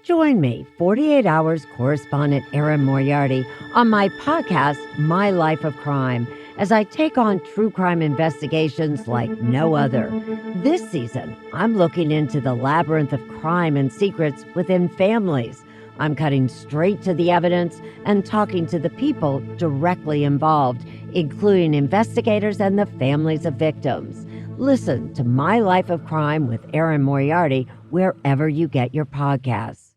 Join me, 48 Hours correspondent Erin Moriarty, on my podcast, My Life of Crime, as I take on true crime investigations like no other. This season, I'm looking into the labyrinth of crime and secrets within families. I'm cutting straight to the evidence and talking to the people directly involved, including investigators and the families of victims. Listen to My Life of Crime with Erin Moriarty wherever you get your podcasts.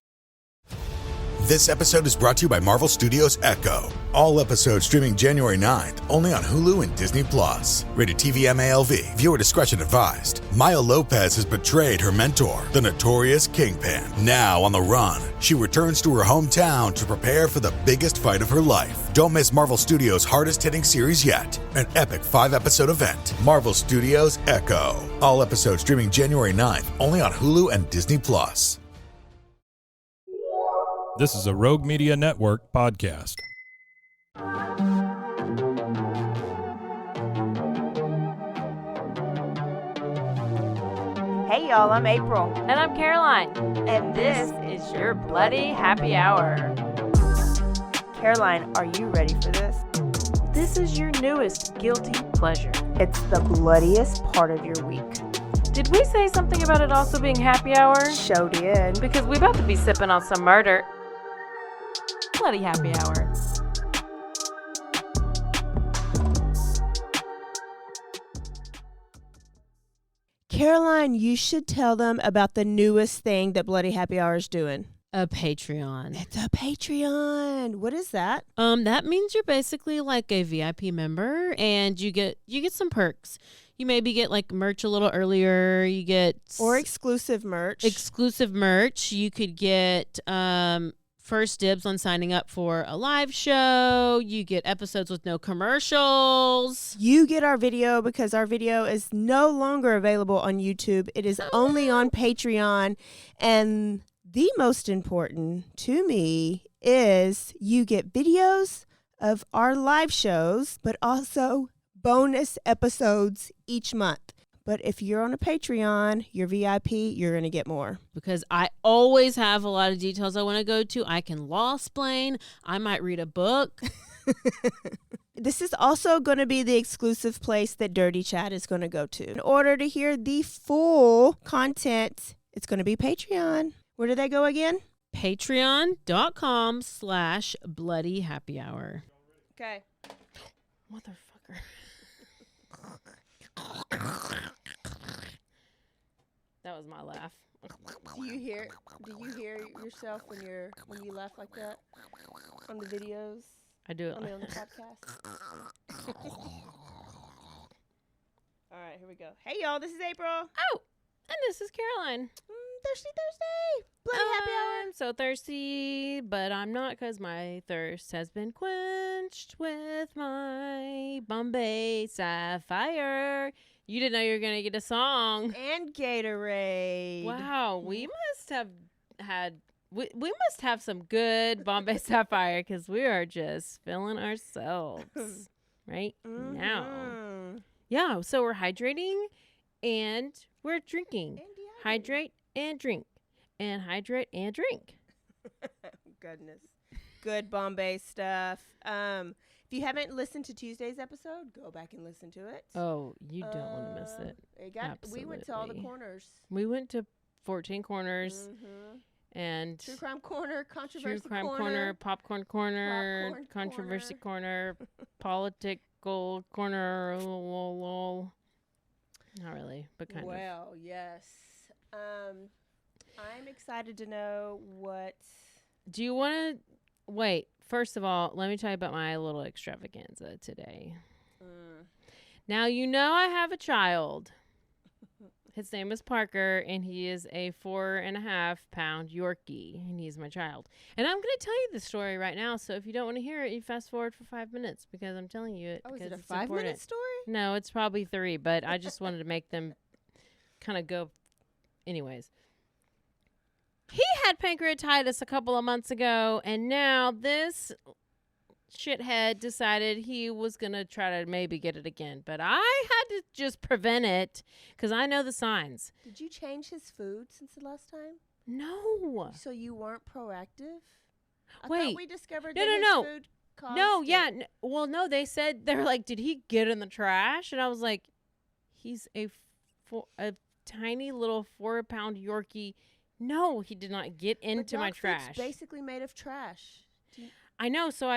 This episode is brought to you by Marvel Studios Echo. All episodes streaming January 9th, only on Hulu and Disney+. Rated TV MALV. Viewer discretion advised. Maya Lopez has betrayed her mentor, the notorious Kingpin. Now on the run, she returns to her hometown to prepare for the biggest fight of her life. Don't miss Marvel Studios' hardest-hitting series yet. An epic 5-episode event. Marvel Studios Echo. All episodes streaming January 9th, only on Hulu and Disney+. This is a Rogue Media Network podcast. Hey y'all, I'm April. And I'm Caroline. And this is your Bloody Happy Hour. Caroline, are you ready for this? This is your newest guilty pleasure. It's the bloodiest part of your week. Did we say something about it also being happy hour? Show did. Because we about to be sipping on some murder. Bloody Happy Hour. Caroline, you should tell them about the newest thing that Bloody Happy Hour is doing. A Patreon. It's a Patreon. What is that? That means you're basically like a VIP member, and you get some perks. You maybe get like merch a little earlier. You get exclusive merch. Exclusive merch. You could get first dibs on signing up for a live show. You get episodes with no commercials. You get our video because our video is no longer available on YouTube. It is only on Patreon. And the most important to me is you get videos of our live shows, but also bonus episodes each month. But if you're on a Patreon, you're VIP, you're going to get more. Because I always have a lot of details I want to go to. I can law-splain. I might read a book. This is also going to be the exclusive place that Dirty Chat is going to go to. In order to hear the full content, it's going to be Patreon. Where do they go again? Patreon.com/bloodyhappyhour. Okay. Motherfucker. That was my laugh. Do you hear yourself when you laugh like that on the videos? I do it on the podcast. All right, here we go. Hey y'all, this is April. Oh, and this is Caroline. Thirsty Thursday. Bloody Happy Hour. I'm so thirsty, but I'm not because my thirst has been quenched with my Bombay Sapphire. You didn't know you were going to get a song. And Gatorade. Wow, we must have had, we must have some good Bombay Sapphire because we are just feeling ourselves right now. Yeah, so we're hydrating and we're drinking. Hydrate and drink. And hydrate and drink. Goodness. Good Bombay stuff. If you haven't listened to Tuesday's episode, go back and listen to it. Oh, you don't want to miss it. We went to all the corners. We went to 14 corners. And True Crime Corner, Controversy True Crime Corner, Popcorn Corner, Controversy Corner, Political Corner. Lol. Not really, but kind of. Well, yes. I'm excited to know what. Do you want to wait? First of all, let me tell you about my little extravaganza today. Now, you know I have a child. His name is Parker, and he is a 4.5-pound Yorkie, and he's my child. And I'm going to tell you the story right now, so if you don't want to hear it, you fast forward for 5 minutes, because I'm telling you it. Oh, is it a it's 5-minute story? No, it's probably 3, but I just wanted to make them kind of go. Anyways. He had pancreatitis a couple of months ago, and now this shithead decided he was going to try to maybe get it again. But I had to just prevent it because I know the signs. Did you change his food since the last time? No. So you weren't proactive? I Wait. thought we discovered No, that no, his no. food caused No, yeah. it. Well, no, they said, they're like, did he get in the trash? And I was like, he's a tiny little 4-pound Yorkie. No, he did not get into my trash. It's basically made of trash. I know. So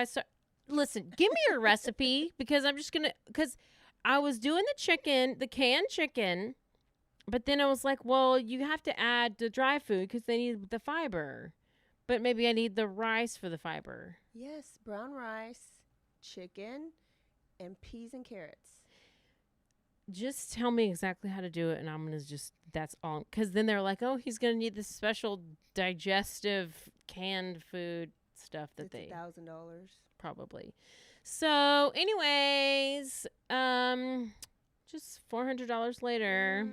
listen, give me your recipe because because I was doing the canned chicken, but then I was like, well, you have to add the dry food because they need the fiber. But maybe I need the rice for the fiber. Yes, brown rice, chicken, and peas and carrots. Just tell me exactly how to do it, and I'm going to that's all. Because then they're like, oh, he's going to need this special digestive canned food stuff that it's $1,000. Probably. So, anyways, just $400 later.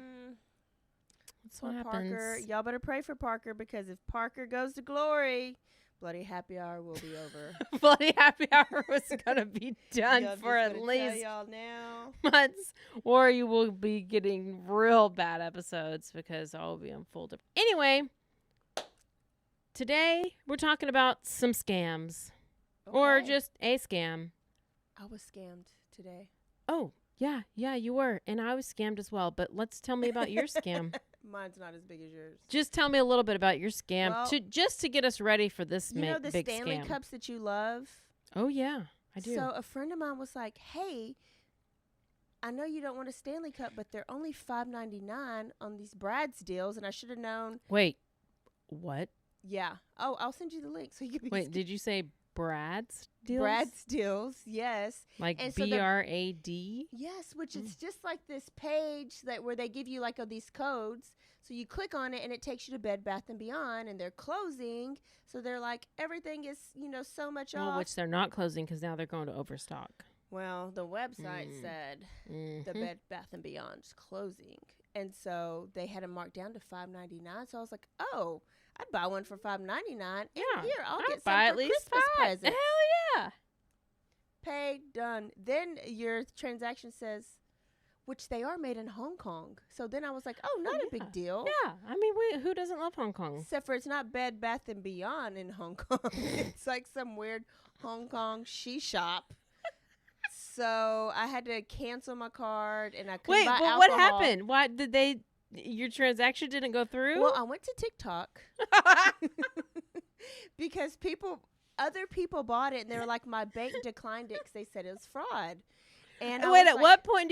That's what happens. Parker. Y'all better pray for Parker because if Parker goes to glory, Bloody Happy Hour will be over. Bloody Happy Hour was going to be done Y'all for just at gonna least tell y'all now. months, or you will be getting real bad episodes because I'll be on full. Anyway, today we're talking about some scams, or Okay. just a scam. I was scammed today. Oh, yeah, you were, and I was scammed as well. But let's tell me about your scam. Mine's not as big as yours. Just tell me a little bit about your scam Well, to get us ready for this You know the big Stanley scam. cups that you love? Oh yeah, I do. So a friend of mine was like, "Hey, I know you don't want a Stanley cup, but they're only $5.99 on these Brad's deals, and I should have known." Wait, what? Yeah. Oh, I'll send you the link so you can be. Wait, did you say Brad's deals? Brad's deals? Yes. Like and so BRAD? Yes, which is just like this page where they give you like these codes. So you click on it and it takes you to Bed Bath & Beyond, and they're closing. So they're like, everything is, so much off. Which they're not closing because now they're going to overstock. Well, the website said the Bed Bath & Beyond's closing. And so they had it marked down to $5.99. So I was like, oh, I'd buy one for $5.99. And Yeah, here, I'll get buy some at for least Christmas $5. presents. Hell yeah. Paid, done. Then your transaction says, which they are made in Hong Kong. So then I was like, oh, not a big deal. Yeah, I mean, who doesn't love Hong Kong? Except for it's not Bed Bath & Beyond in Hong Kong. It's like some weird Hong Kong she shop. So I had to cancel my card, and I couldn't Wait, buy but what alcohol. happened? Why did your transaction didn't go through? Well, I went to TikTok because other people bought it, and they were like, my bank declined it because they said it was fraud. And wait, at what point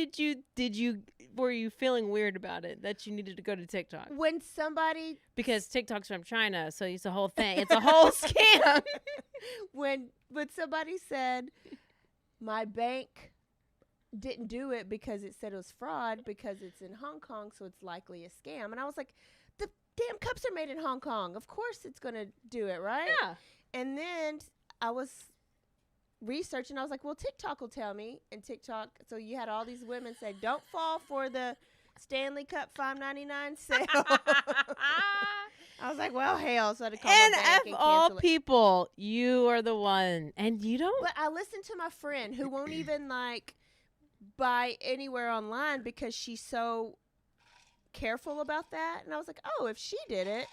were you feeling weird about it that you needed to go to TikTok? When somebody Because TikTok's from China, so it's a whole thing. It's a whole scam. when somebody said my bank didn't do it because it said it was fraud because it's in Hong Kong, so it's likely a scam. And I was like, the damn cups are made in Hong Kong. Of course it's going to do it, right? Yeah. And then I was researching. I was like, well, TikTok will tell me. And TikTok, so you had all these women say, don't fall for the Stanley Cup $5.99 sale. I was like, well, hell. So I had to call And my bank of and all cancel it. people, you are the one. And you don't. But I listened to my friend who won't even buy anywhere online because she's so careful about that. And I was like, oh, if she did it,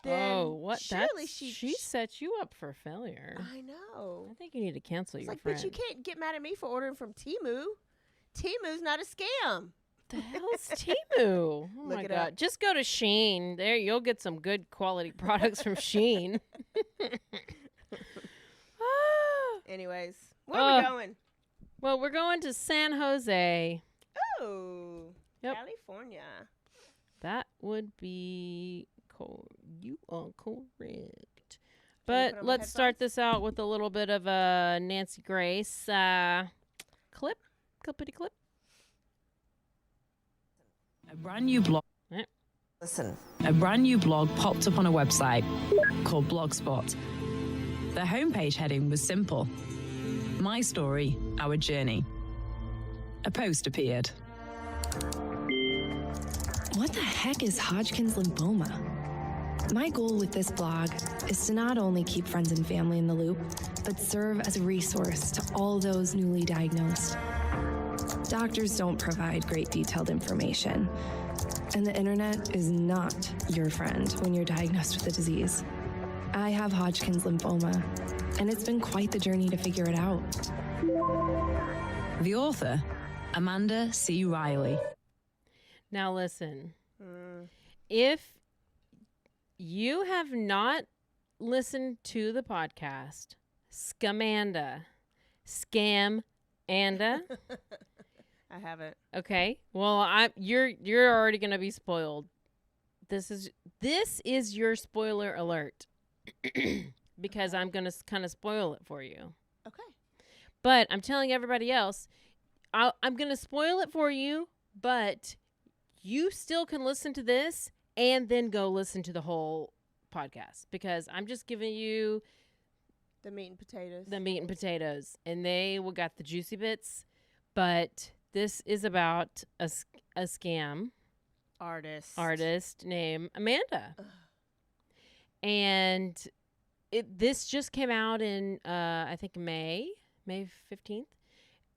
then surely she set you up for failure. I know. I think you need to cancel your Like, friend. but you can't get mad at me for ordering from Temu. Temu's not a scam. The hell's Temu? Oh Look my it God. up. Just go to Shein. There, you'll get some good quality products from Shein. Anyways, where are we going? Well, we're going to San Jose. Oh, Yep. California. That would be cool. You are correct. Can I put But on my let's start headphones? this out with a little bit of a Nancy Grace clip. Clippity clip. A brand new blog. Listen. A brand new blog popped up on a website called Blogspot. The homepage heading was simple: My story, our journey. A post appeared. What the heck is Hodgkin's lymphoma? My goal with this blog is to not only keep friends and family in the loop, but serve as a resource to all those newly diagnosed. Doctors don't provide great detailed information, And the internet is not your friend when you're diagnosed with the disease. I have Hodgkin's lymphoma, and it's been quite the journey to figure it out. The author, Amanda C. Riley. Now listen, if you have not listened to the podcast, SCAMANDA, I haven't. okay. Well, you're already gonna be spoiled. This is your spoiler alert because I'm gonna kind of spoil it for you. Okay. But I'm telling everybody else, I'm gonna spoil it for you, but you still can listen to this and then go listen to the whole podcast because I'm just giving you The meat and potatoes. and they will got the juicy bits. But this is about a scam artist named Amanda. Ugh. And this just came out in I think May 15th.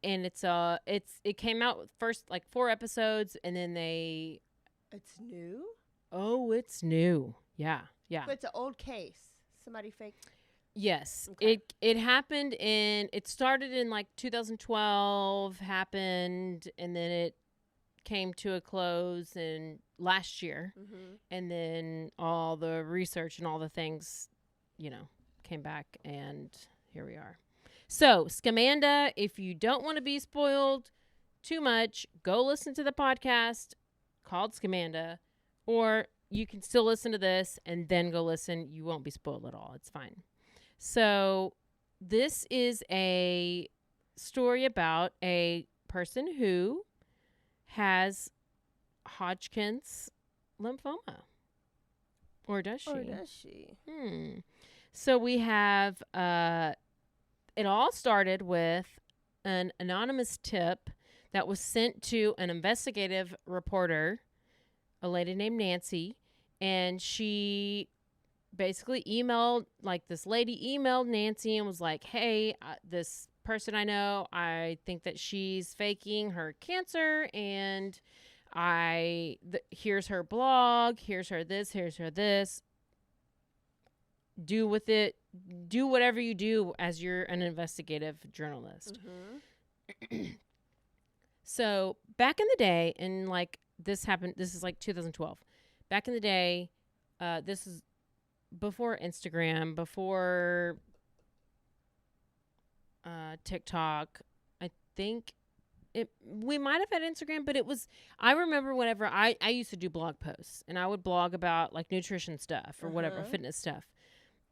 And it came out with first like 4 episodes and then It's new? Oh, it's new. Yeah. But it's an old case. Somebody faked. Yes. Okay. It happened it started in like 2012 happened and then it came to a close in last year. Mm-hmm. And then all the research and all the things, came back and here we are. So, SCAMANDA, if you don't want to be spoiled too much, go listen to the podcast called SCAMANDA, or you can still listen to this and then go listen. You won't be spoiled at all. It's fine. So, this is a story about a person who has Hodgkin's lymphoma. Or does she? So, we have... it all started with an anonymous tip that was sent to an investigative reporter, a lady named Nancy, and she basically this lady emailed Nancy and was like, hey, this person I know, I think that she's faking her cancer, and here's her blog, here's her this. Do whatever you do as you're an investigative journalist. Mm-hmm. So back in the day, and like this is like 2012. Back in the day, this is before Instagram, before TikTok. I think we might have had Instagram, but I remember whenever I used to do blog posts, and I would blog about like nutrition stuff or whatever, fitness stuff.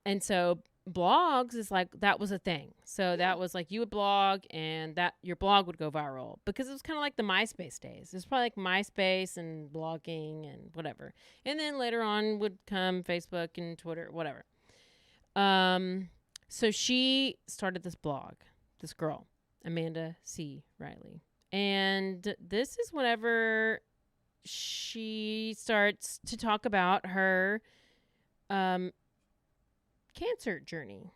And so blogs is like, that was a thing. So that was like, you would blog and that your blog would go viral because it was kind of like the MySpace days. It was probably like MySpace and blogging and whatever. And then later on would come Facebook and Twitter, whatever. So she started this blog, this girl, Amanda C. Riley. And this is whenever she starts to talk about her, cancer journey.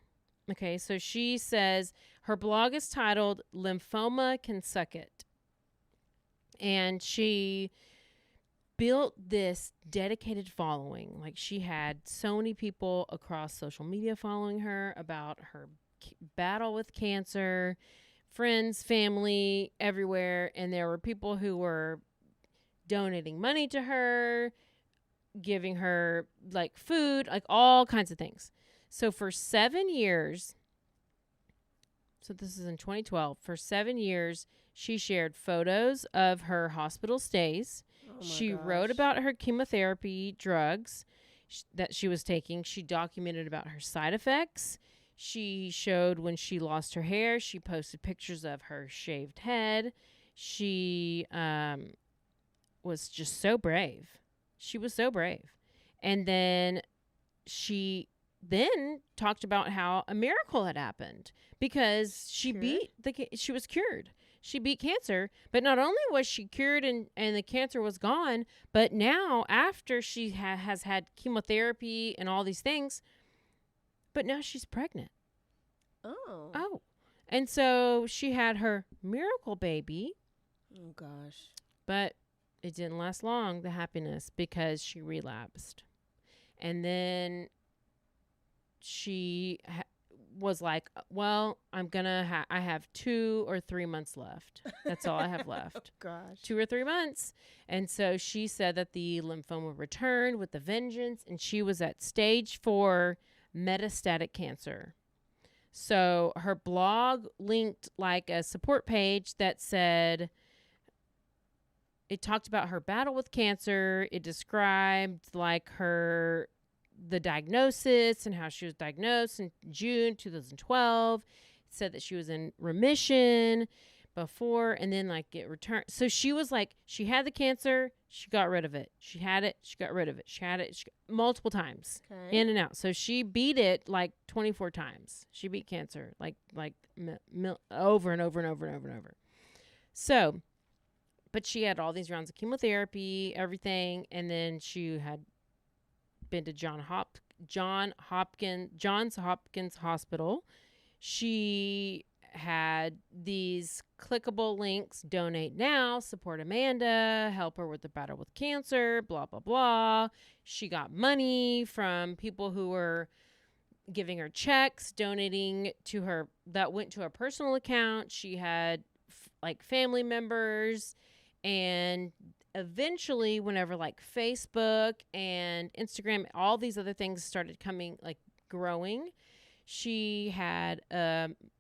Okay, so she says her blog is titled Lymphoma Can Suck It. And she built this dedicated following. Like she had so many people across social media following her about her battle with cancer, friends, family, everywhere. And there were people who were donating money to her, giving her like food, like all kinds of things. So for 7 years, so this is in 2012, for 7 years, she shared photos of her hospital stays. She wrote about her chemotherapy drugs that she was taking. She documented about her side effects. She showed when she lost her hair. She posted pictures of her shaved head. She was just so brave. She was so brave. And then she talked about how a miracle had happened because she was cured. She beat cancer, but not only was she cured and the cancer was gone, but now after she has had chemotherapy and all these things, but now she's pregnant. Oh. And so she had her miracle baby. Oh, gosh. But it didn't last long, the happiness, because she relapsed. And then she was like, well, I have 2 or 3 months left. That's all I have left. Oh, gosh. 2 or 3 months. And so she said that the lymphoma returned with a vengeance, and she was at stage 4 metastatic cancer. So her blog linked like a support page that said, it talked about her battle with cancer. It described like the diagnosis and how she was diagnosed in June 2012. It said that she was in remission before, and then like it returned. So she was like, she had the cancer, she got rid of it. She had it, she got rid of it. She had it multiple times, in and out. So she beat it like 24 times. She beat cancer like over and over and over and over and over. So, but she had all these rounds of chemotherapy, everything, and then she had been to Johns Hopkins Hospital. She had these clickable links: donate now, support Amanda, help her with the battle with cancer, blah blah blah. She got money from people who were giving her checks, donating to her, that went to her personal account. She had like family members, and eventually whenever like Facebook and Instagram, all these other things started coming, like growing, she had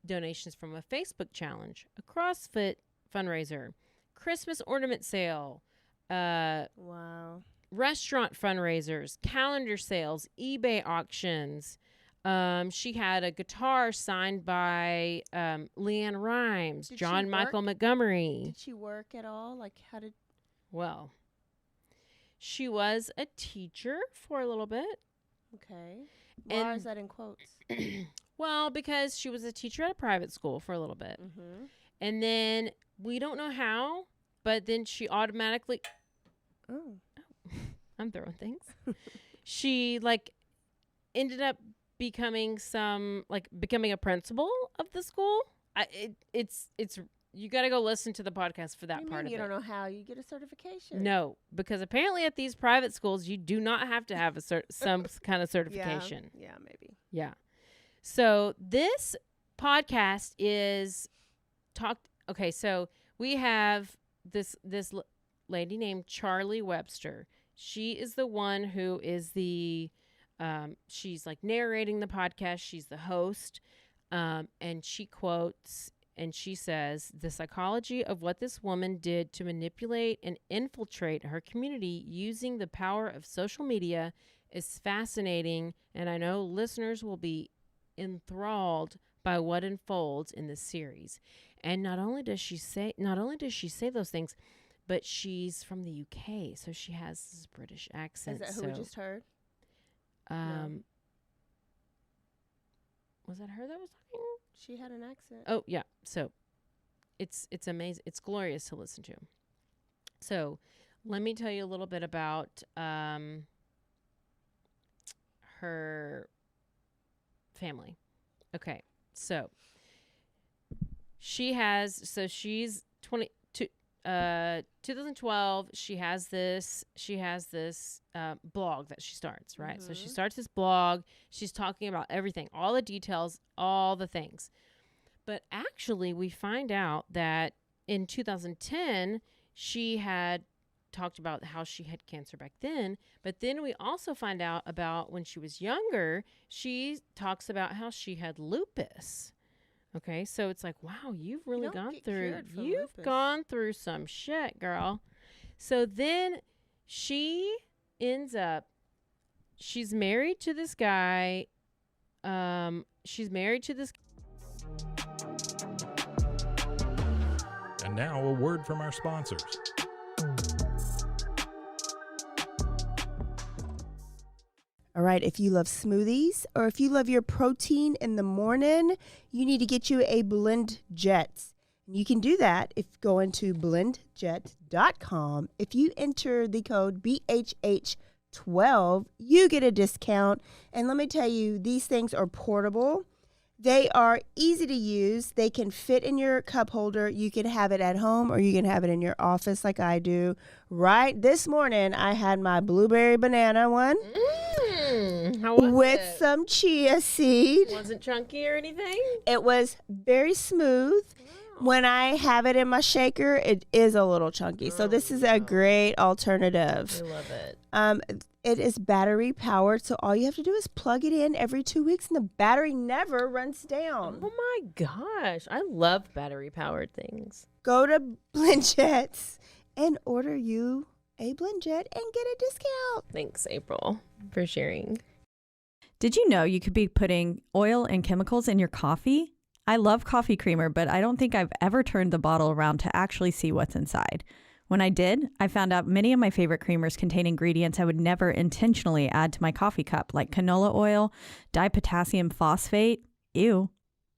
donations from a Facebook challenge, a CrossFit fundraiser, Christmas ornament sale, wow, restaurant fundraisers, calendar sales, eBay auctions. She had a guitar signed by Leanne Rimes, John Michael Montgomery. Did she work at all? Like, how did... Well, she was a teacher for a little bit. Okay. Why is that in quotes? Well, because she was a teacher at a private school for a little bit. Mm-hmm. And then we don't know how, but then she automatically... Oh. I'm throwing things. She, like, ended up becoming a principal of the school. It's you got to go listen to the podcast for that part of it. You don't know how you get a certification? No, because apparently at these private schools you do not have to have some kind of certification. Yeah, maybe. Yeah. So this podcast is okay, so we have this lady named Charlie Webster. She is the one who is the she's like narrating the podcast. She's the host. And she quotes and she says, "The psychology of what this woman did to manipulate and infiltrate her community using the power of social media is fascinating, and I know listeners will be enthralled by what unfolds in this series." And not only does she say those things, but she's from the UK, so she has this British accent. Is that who we just heard? No. Was that her that was talking? She had an accent. Oh, yeah. So it's amazing. It's glorious to listen to. So let me tell you a little bit about her family. Okay. So she's 2012, she has this blog that she starts, right? Mm-hmm. So she starts this blog. She's talking about everything, all the details, all the things. But actually, we find out that in 2010, she had talked about how she had cancer back then. But then we also find out about when she was younger, she talks about how she had lupus. Okay, so it's like, wow, you've really gone through some shit, girl. So then she ends up, she's married to this guy. And now a word from our sponsors. All right, if you love smoothies or if you love your protein in the morning, you need to get you a Blend Jet. You can do that if you go into blendjet.com. If you enter the code BHH12, you get a discount. And let me tell you, these things are portable. They are easy to use. They can fit in your cup holder. You can have it at home or you can have it in your office like I do. Right this morning, I had my blueberry banana one How was with it? some chia seed. Wasn't chunky or anything? It was very smooth. When I have it in my shaker, it is a little chunky. So this is a great alternative. I love it. It is battery powered, so all you have to do is plug it in every 2 weeks, and the battery never runs down. Oh my gosh. I love battery powered things. Go to BlendJets and order you a BlendJet and get a discount. Thanks, April, for sharing. Did you know you could be putting oil and chemicals in your coffee? I love coffee creamer, but I don't think I've ever turned the bottle around to actually see what's inside. When I did, I found out many of my favorite creamers contain ingredients I would never intentionally add to my coffee cup, like canola oil, dipotassium phosphate, ew,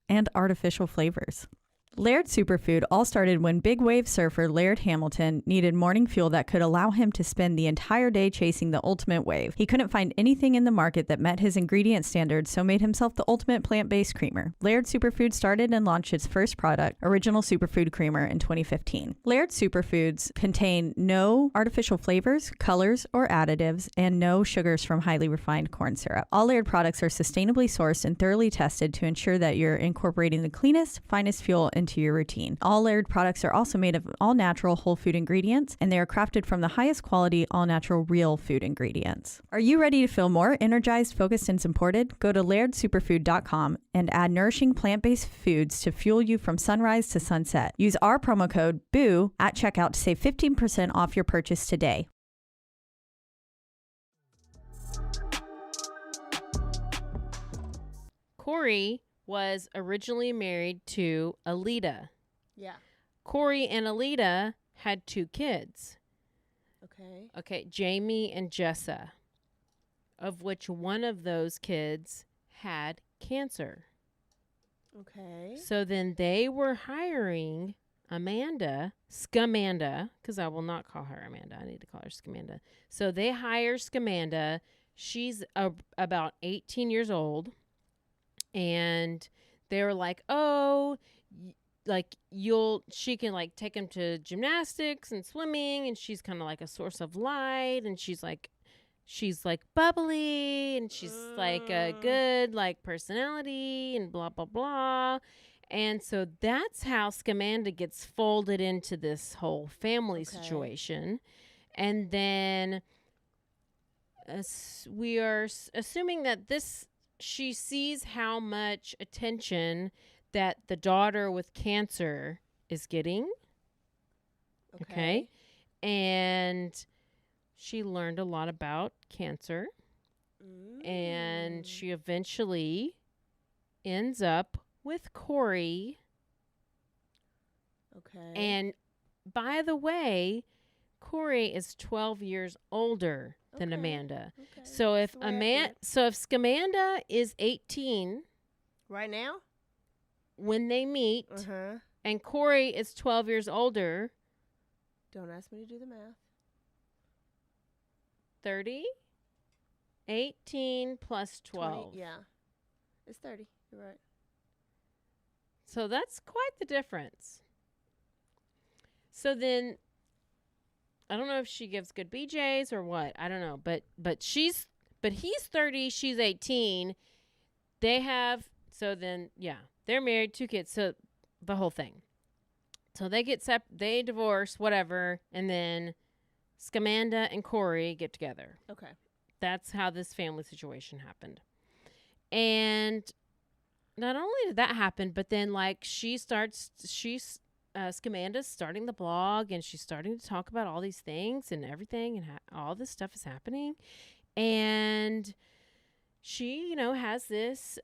and artificial flavors. Laird Superfood all started when big wave surfer Laird Hamilton needed morning fuel that could allow him to spend the entire day chasing the ultimate wave. He couldn't find anything in the market that met his ingredient standards, so made himself the ultimate plant-based creamer. Laird Superfood started and launched its first product, Original Superfood Creamer, in 2015. Laird Superfoods contain no artificial flavors, colors, or additives, and no sugars from highly refined corn syrup. All Laird products are sustainably sourced and thoroughly tested to ensure that you're incorporating the cleanest, finest fuel into your routine. All Laird products are also made of all-natural whole food ingredients, and they are crafted from the highest quality all-natural real food ingredients. Are you ready to feel more energized, focused, and supported? Go to lairdsuperfood.com and add nourishing plant-based foods to fuel you from sunrise to sunset. Use our promo code BOO at checkout to save 15% off your purchase today. Corey was originally married to Alita. Yeah. Corey and Alita had 2 kids. Okay. Jamie and Jessa, of which one of those kids had cancer. Okay. So then they were hiring Amanda, SCAMANDA, because I will not call her Amanda. I need to call her SCAMANDA. So they hire SCAMANDA. She's about 18 years old. And they were like, oh, she can like take him to gymnastics and swimming. And she's kind of like a source of light. And she's like bubbly. And she's like a good like personality and blah, blah, blah. And so that's how SCAMANDA gets folded into this whole family situation. And then we are assuming that she sees how much attention that the daughter with cancer is getting. Okay. And she learned a lot about cancer. And she eventually ends up with Corey. Okay. And by the way, Corey is 12 years older than Amanda. Okay. So if SCAMANDA is 18 right now, when they meet, and Corey is 12 years older, don't ask me to do the math. 30, 18 plus 12. 20, yeah, it's 30. You're right. So that's quite the difference. So then, I don't know if she gives good BJs or what. I don't know. But he's 30, she's 18. They're married, 2 kids. So the whole thing. So they they divorce, whatever, and then SCAMANDA and Corey get together. Okay. That's how this family situation happened. And not only did that happen, but then like SCAMANDA's starting the blog, and she's starting to talk about all these things and everything, and all this stuff is happening. And she, has this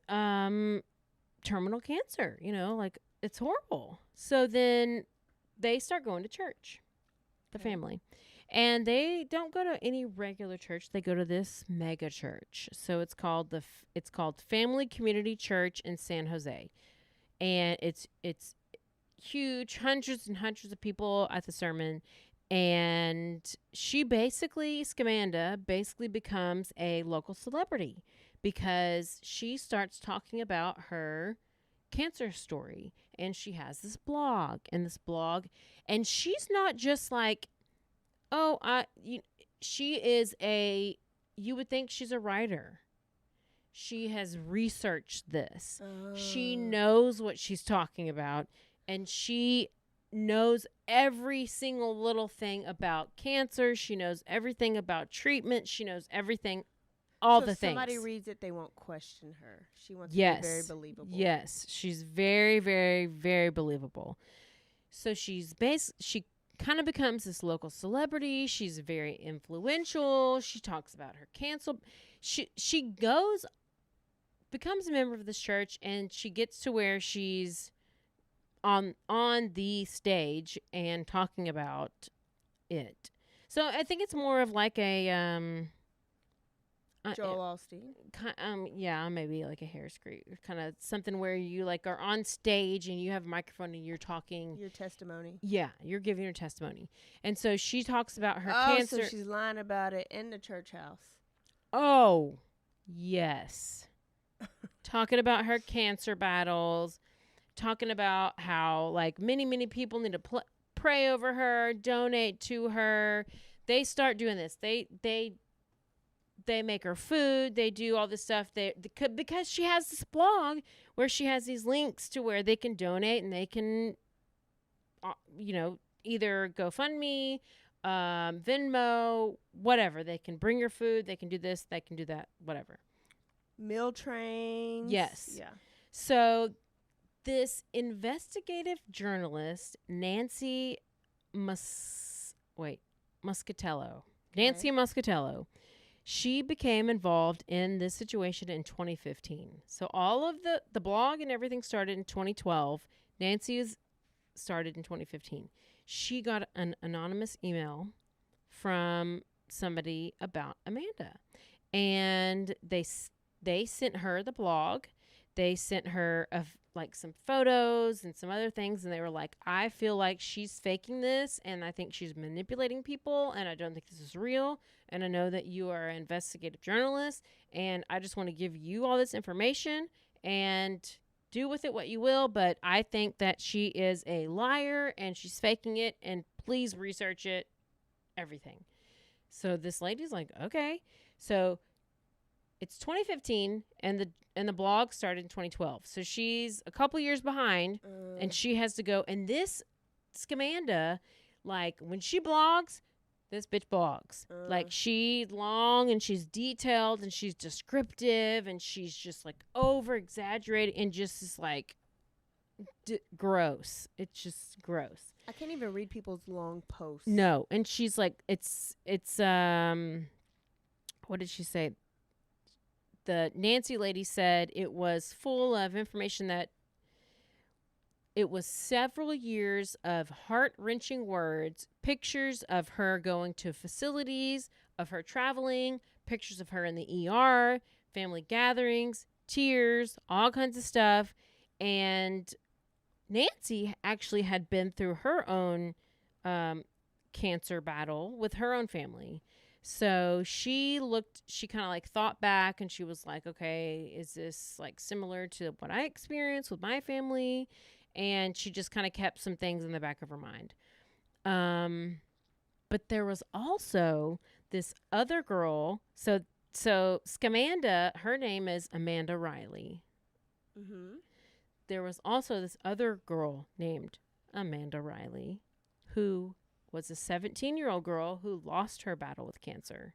terminal cancer, like it's horrible. So then they start going to church, the family. And they don't go to any regular church. They go to this mega church. So it's called Family Community Church in San Jose. And it's huge, hundreds and hundreds of people at the sermon. And SCAMANDA basically becomes a local celebrity because she starts talking about her cancer story, and she has this blog, and she's not just like, she is you would think she's a writer. She has researched this. She knows what she's talking about, and she knows every single little thing about cancer. She knows everything about treatment. She knows everything, all the things. Somebody reads it, they won't question her. She wants to be very believable. Yes, she's very, very, very believable. So she kind of becomes this local celebrity. She's very influential. She talks about her cancer. She becomes a member of this church, and she gets to where she's on the stage and talking about it. So I think it's more of like a Joel Osteen. Yeah, maybe like a hairspray, kind of something where you like are on stage and you have a microphone and you're talking your testimony. Yeah, you're giving your testimony. And so she talks about her cancer. cancer. So she's lying about it in the church house. Oh, yes. Talking about her cancer battles, talking about how like many people need to pray over her, donate to her. They start doing this. They make her food. They do all this stuff. Because she has this blog where she has these links to where they can donate, and they can, either GoFundMe, Venmo, whatever. They can bring her food. They can do this. They can do that. Whatever. Meal trains. Yes. Yeah. So this investigative journalist, Nancy Muscatello. Nancy Muscatello. She became involved in this situation in 2015. So all of the blog and everything started in 2012. Nancy started in 2015. She got an anonymous email from somebody about Amanda. And they sent her the blog. They sent her some photos and some other things, and they were like, I feel like she's faking this, and I think she's manipulating people, and I don't think this is real, and I know that you are an investigative journalist, and I just want to give you all this information and do with it what you will, but I think that she is a liar and she's faking it, and please research it, everything. So this lady's like, okay. So it's 2015, and the blog started in 2012. So she's a couple years behind, and she has to go. And this SCAMANDA, like when she blogs, this bitch blogs. Like she's long and she's detailed and she's descriptive and she's just like over exaggerated and just is like gross. It's just gross. I can't even read people's long posts. No, and she's like, it's what did she say? The Nancy lady said it was full of information that it was several years of heart-wrenching words, pictures of her going to facilities, of her traveling, pictures of her in the ER, family gatherings, tears, all kinds of stuff. And Nancy actually had been through her own cancer battle with her own family. So she kind of like thought back and she was like, okay, is this like similar to what I experienced with my family? And she just kind of kept some things in the back of her mind. But there was also this other girl. So SCAMANDA, her name is Amanda Riley. Mm-hmm. There was also this other girl named Amanda Riley who was a 17-year-old girl who lost her battle with cancer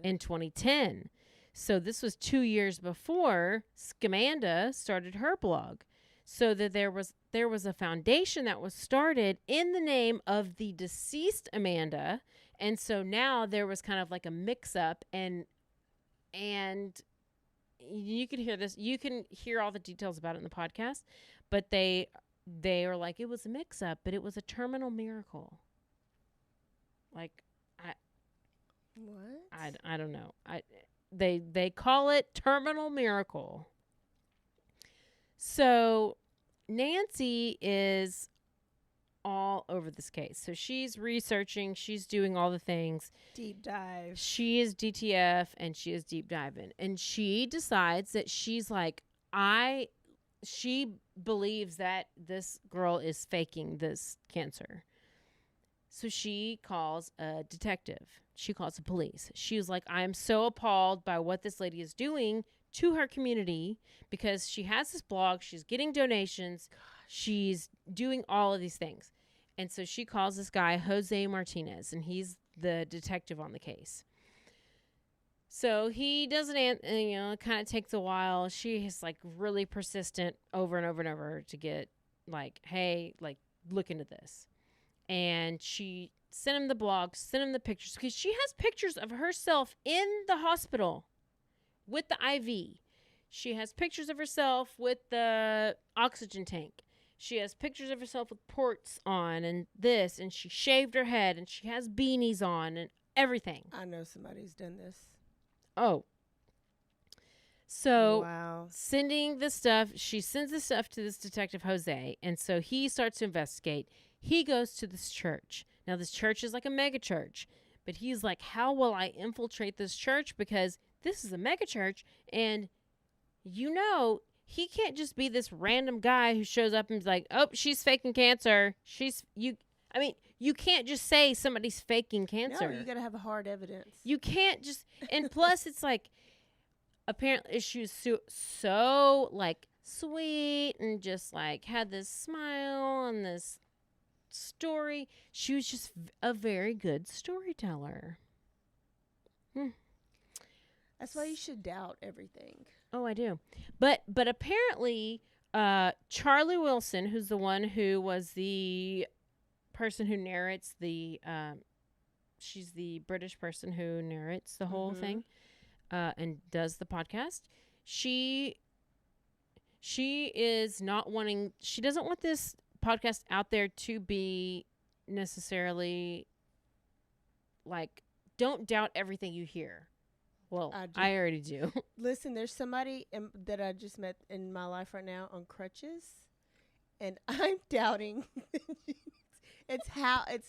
in 2010. So this was 2 years before SCAMANDA started her blog. So that there was a foundation that was started in the name of the deceased Amanda. And so now there was kind of like a mix-up and you can hear this. You can hear all the details about it in the podcast. But they are like, it was a mix-up, but it was a terminal miracle. Like, I don't know. They call it terminal miracle. So Nancy is all over this case. So she's researching, she's doing all the things. Deep dive. She is DTF and she is deep diving. And she decides that she's like, she believes that this girl is faking this cancer. So she calls a detective. She calls the police. She was like, I am so appalled by what this lady is doing to her community because she has this blog. She's getting donations. She's doing all of these things. And so she calls this guy, Jose Martinez, and he's the detective on the case. So he doesn't, it kind of takes a while. She is like really persistent over and over and over to get like, hey, like look into this. And she sent him the blog, sent him the pictures because she has pictures of herself in the hospital with the IV. She has pictures of herself with the oxygen tank. She has pictures of herself with ports on and this, and she shaved her head, and she has beanies on and everything. I know somebody's done this. Oh. So wow. Sending the stuff, she sends the stuff to this detective, Jose, and so he starts to investigate. He goes to this church. Now, this church is like a mega church, but he's like, how will I infiltrate this church? Because this is a mega church, and he can't just be this random guy who shows up and is like, oh, she's faking cancer. You can't just say somebody's faking cancer. No, you got to have hard evidence. You can't just, and plus it's like, apparently she was so like sweet and just like had this smile and this story. She was just a very good storyteller. That's why you should doubt everything. Oh, I do. But apparently Charlie Wilson, who's the one who was the person who narrates she's the British person who narrates the whole thing and does the podcast. She is not wanting, she doesn't want this podcast out there to be necessarily like, don't doubt everything you hear. Well, I already do. Listen, there's somebody that I just met in my life right now on crutches, and I'm doubting. It's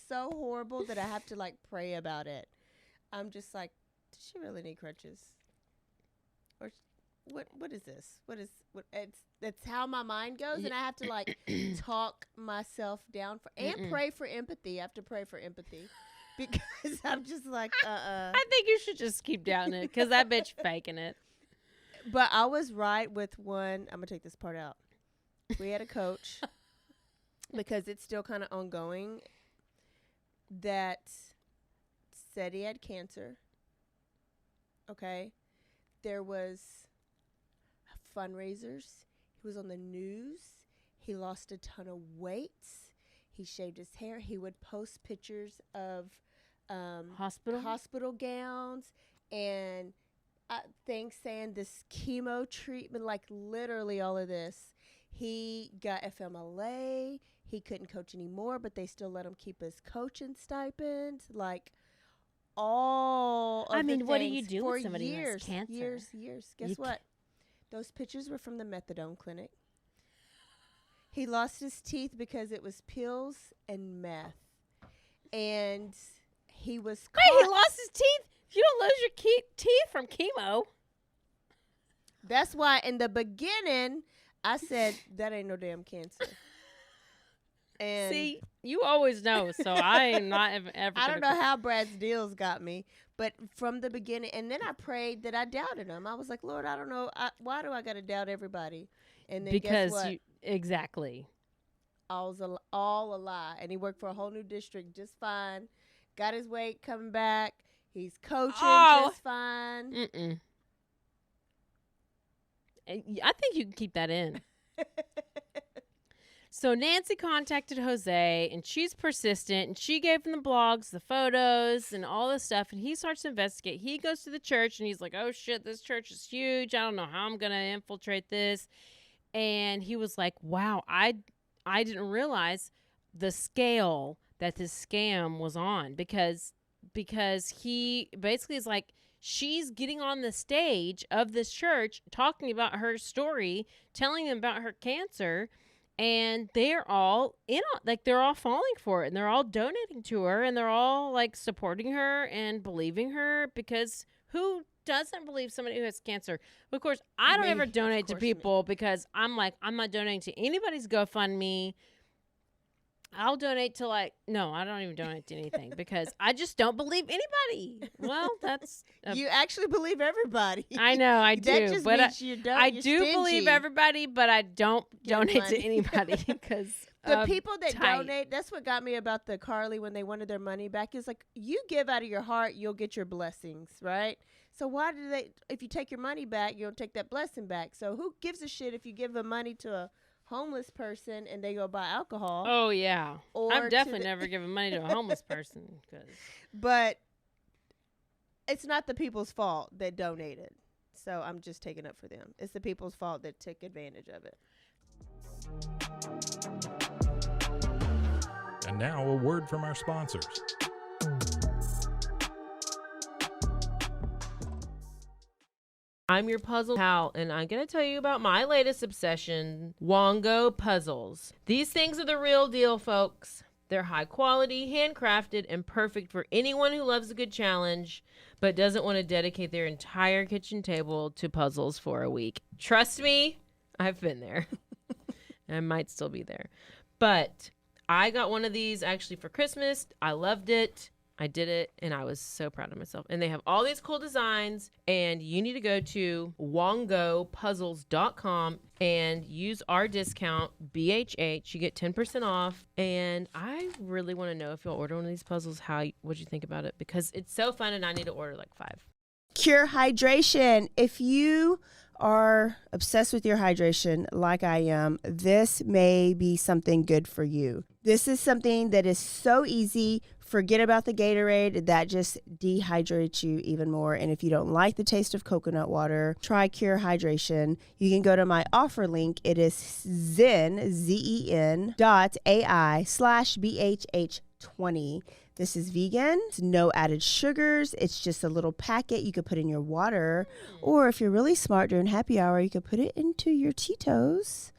so horrible that I have to like pray about it. I'm just like, does she really need crutches? Or what is this? It's how my mind goes, and I have to like talk myself down and pray for empathy. I have to pray for empathy. Because I'm just like, I think you should just keep doubting it because that bitch faking it. But I was right with one. I'm going to take this part out. We had a coach, because it's still kind of ongoing, that said he had cancer. Okay. There was fundraisers. He was on the news. He lost a ton of weight. He shaved his hair. He would post pictures of hospital gowns and things saying this chemo treatment, like literally all of this. He got FMLA. He couldn't coach anymore, but they still let him keep his coaching stipend. Like all of the what do things you do for with somebody who has years, cancer? years. Guess what? Those pictures were from the methadone clinic. He lost his teeth because it was pills and meth. And he was caught. Wait, he lost his teeth? You don't lose your teeth from chemo. That's why in the beginning, I said, that ain't no damn cancer. And see, you always know, so I am not ever I don't know how Brad's deals got me, but from the beginning, and then I prayed that I doubted him. I was like, Lord, I don't know. Why do I got to doubt everybody? And then because guess what? Exactly. All a lie. And he worked for a whole new district just fine. Got his weight coming back. He's coaching just fine. I think you can keep that in. So Nancy contacted Jose, and she's persistent, and she gave him the blogs, the photos, and all this stuff, and he starts to investigate. He goes to the church, and he's like, oh, shit, this church is huge. I don't know how I'm going to infiltrate this. And he was like, wow, I didn't realize the scale that this scam was on because he basically is like, she's getting on the stage of this church talking about her story, telling them about her cancer, And they're all they're all falling for it, and they're all donating to her, and they're all like supporting her and believing her, because who doesn't believe somebody who has cancer? Of course, I don't ever donate to people because I'm like, I'm not donating to anybody's GoFundMe. I'll donate to no, I don't even donate to anything because I just don't believe anybody. Well, that's you actually believe everybody. I know I do, that just but means you don't. I You're do stingy. believe everybody, but I don't donate to anybody because the people that donate. That's what got me about the Carly when they wanted their money back. Is like, you give out of your heart, you'll get your blessings, right? So why do they? If you take your money back, you'll take that blessing back. So who gives a shit if you give the money to a homeless person and they go buy alcohol? Oh yeah, or I've definitely never given money to a homeless person. But it's not the people's fault that donated, so I'm just taking up for them. It's the people's fault that took advantage of it. And now a word from our sponsors. I'm your puzzle pal, and I'm going to tell you about my latest obsession, Wongo puzzles. These things are the real deal, folks. They're high quality, handcrafted, and perfect for anyone who loves a good challenge, but doesn't want to dedicate their entire kitchen table to puzzles for a week. Trust me, I've been there. I might still be there. But I got one of these actually for Christmas. I loved it. I did it, and I was so proud of myself. And they have all these cool designs, and you need to go to wongopuzzles.com and use our discount, BHH. You get 10% off, and I really want to know if you'll order one of these puzzles, what you think about it, because it's so fun, and I need to order like 5. Cure hydration. If you are obsessed with your hydration like I am, this may be something good for you. This is something that is so easy. Forget about the Gatorade. That just dehydrates you even more. And if you don't like the taste of coconut water, try Cure Hydration. You can go to my offer link. It is zen.ai/BHH20. This is vegan. It's no added sugars. It's just a little packet you could put in your water. Or if you're really smart during happy hour, you could put it into your Tito's.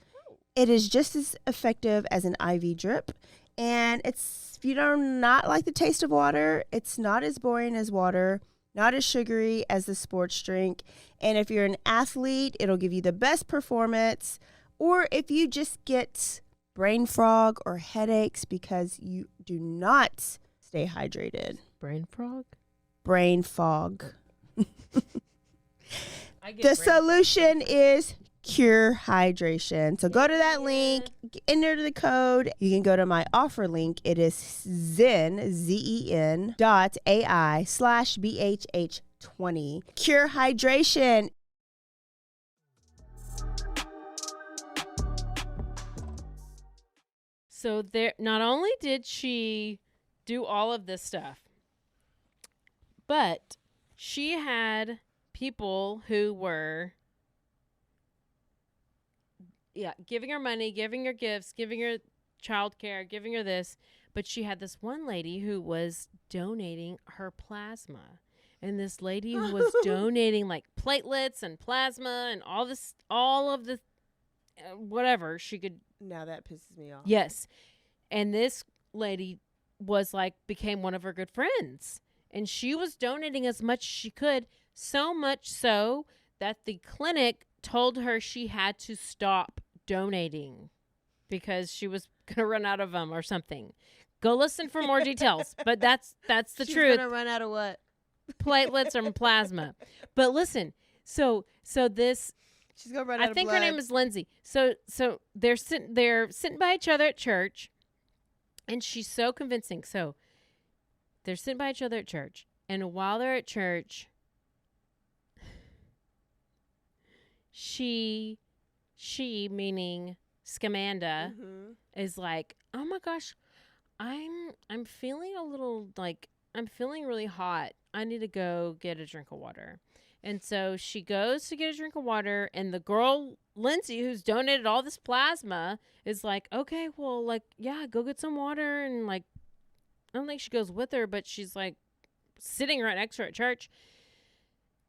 It is just as effective as an IV drip. And if you do not like the taste of water, it's not as boring as water, not as sugary as the sports drink. And if you're an athlete, it'll give you the best performance. Or if you just get brain fog or headaches because you do not stay hydrated. Brain frog? Brain fog. The solution is Cure Hydration. So go to that link, enter the code. You can go to my offer link. It is zen.ai/BHH20. Cure Hydration. So there, not only did she do all of this stuff, but she had people who were giving her money, giving her gifts, giving her childcare, giving her this. But she had this one lady who was donating her plasma. And this lady who was donating like platelets and plasma and all of the whatever she could. Now that pisses me off. Yes. And this lady became one of her good friends. And she was donating as much as she could, so much so that the clinic told her she had to stop donating because she was going to run out of them or something. Go listen for more details, but that's the truth. She's going to run out of what? Platelets or plasma. But listen, so this, she's going to run out of blood. I think her name is Lindsay. So they're sitting by each other at church, and she's so convincing. So they're sitting by each other at church, and while they're at church, she meaning SCAMANDA, is like, oh my gosh, I'm feeling a little I'm feeling really hot. I need to go get a drink of water. And so she goes to get a drink of water, and the girl, Lindsay, who's donated all this plasma, is like, okay, well, go get some water. And I don't think she goes with her, but she's sitting right next to her at church.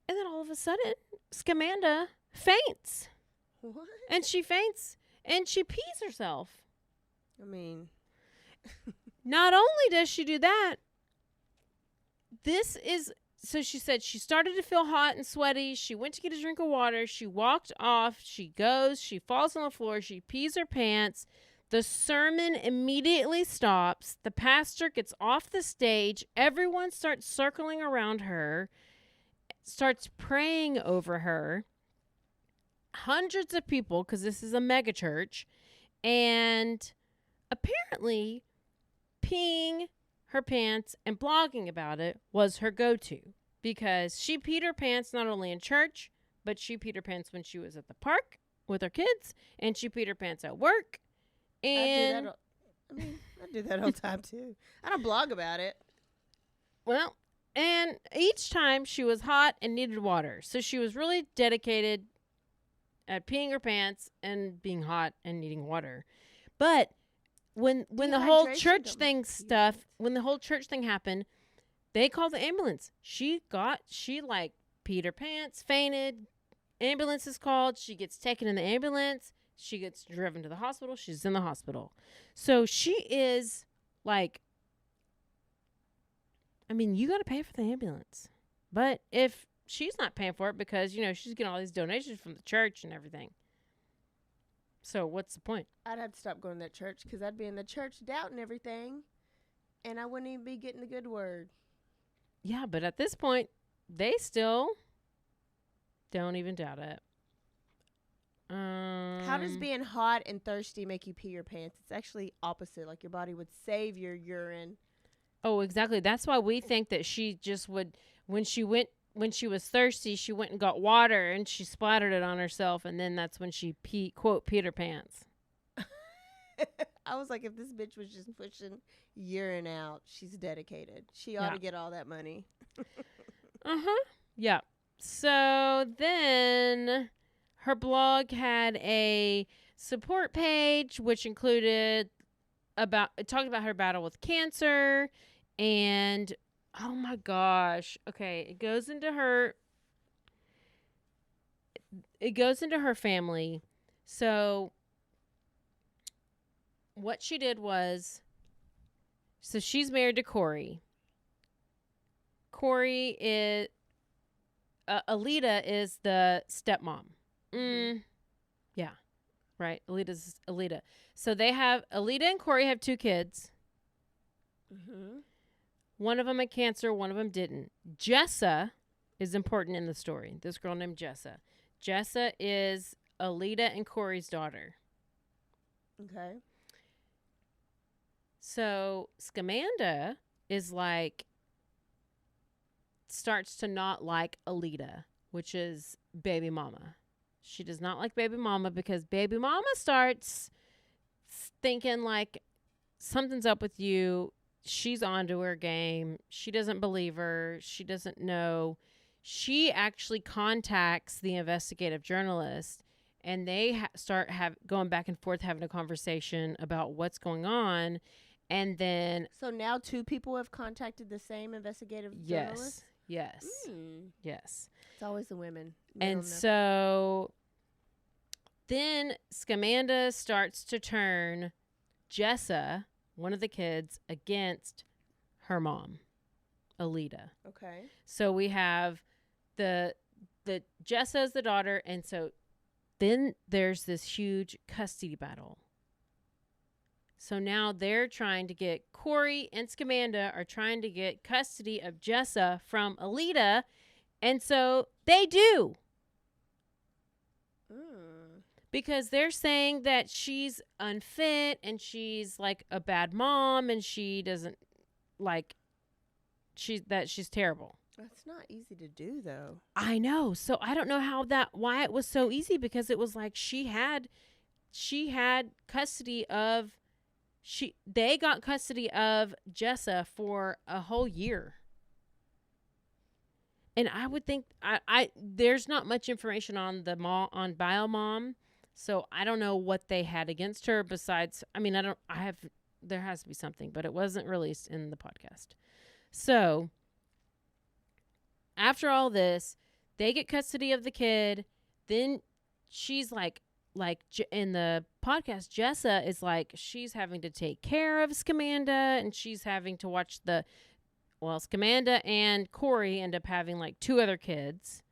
And then all of a sudden, SCAMANDA faints. What? And she faints. and she pees herself. I mean, not only does she do that, so she said she started to feel hot and sweaty. She went to get a drink of water. She walked off. She falls on the floor. She pees her pants. The sermon immediately stops. The pastor gets off the stage. Everyone starts circling around her, starts praying over her. Hundreds of people, because this is a mega church, and apparently peeing her pants and blogging about it was her go-to, because she peed her pants not only in church, but she peed her pants when she was at the park with her kids, and she peed her pants at work. And I do that all the time too. I don't blog about it. Well, and each time she was hot and needed water. So she was really dedicated at peeing her pants and being hot and needing water. But when the whole church thing happened, they called the ambulance. She peed her pants, fainted. Ambulance is called. She gets taken in the ambulance. She gets driven to the hospital. She's in the hospital. So she is like, I mean, you got to pay for the ambulance. But if she's not paying for it because, she's getting all these donations from the church and everything. So what's the point? I'd have to stop going to that church because I'd be in the church doubting everything, and I wouldn't even be getting the good word. Yeah, but at this point, they still don't even doubt it. How does being hot and thirsty make you pee your pants? It's actually opposite. Like your body would save your urine. Oh, exactly. That's why we think that she just would, when she was thirsty, she went and got water and she splattered it on herself, and then that's when she peed her pants. I was like, if this bitch was just pushing urine out, she's dedicated. She ought to get all that money. Yeah. So then her blog had a support page, which included talked about her battle with cancer, and oh my gosh. Okay, it goes into her family. So what she did was, so she's married to Corey. Corey is Alita is the stepmom. Yeah. Right. Alita. So they have Alita and Corey have 2 kids. One of them had cancer, one of them didn't. Jessa is important in the story. This girl named Jessa. Jessa is Alita and Corey's daughter. Okay. So Scamanda is starts to not like Alita, which is baby mama. She does not like baby mama because baby mama starts thinking like something's up with you. She's onto her game. She doesn't believe her. She doesn't know. She actually contacts the investigative journalist, and they start going back and forth having a conversation about what's going on. And then, so now 2 people have contacted the same investigative journalist? Yes. It's always the women. And so then Scamanda starts to turn Jessa, one of the kids, against her mom, Alita. Okay. So we have the Jessa is the daughter, and so then there's this huge custody battle. So now they're trying to get, Corey and Scamanda are trying to get custody of Jessa from Alita. And so they do. Because they're saying that she's unfit and she's like a bad mom and she doesn't she's terrible. That's not easy to do though. I know. So I don't know why it was so easy, because it was like she had custody of, they got custody of Jessa for a whole year. And I would think there's not much information on on BioMom, so I don't know what they had against her besides, there has to be something, but it wasn't released in the podcast. So after all this, they get custody of the kid. Then she's like like in the podcast, Jessa is like, she's having to take care of Scamanda, and she's having to watch Scamanda and Corey end up having like 2 other kids.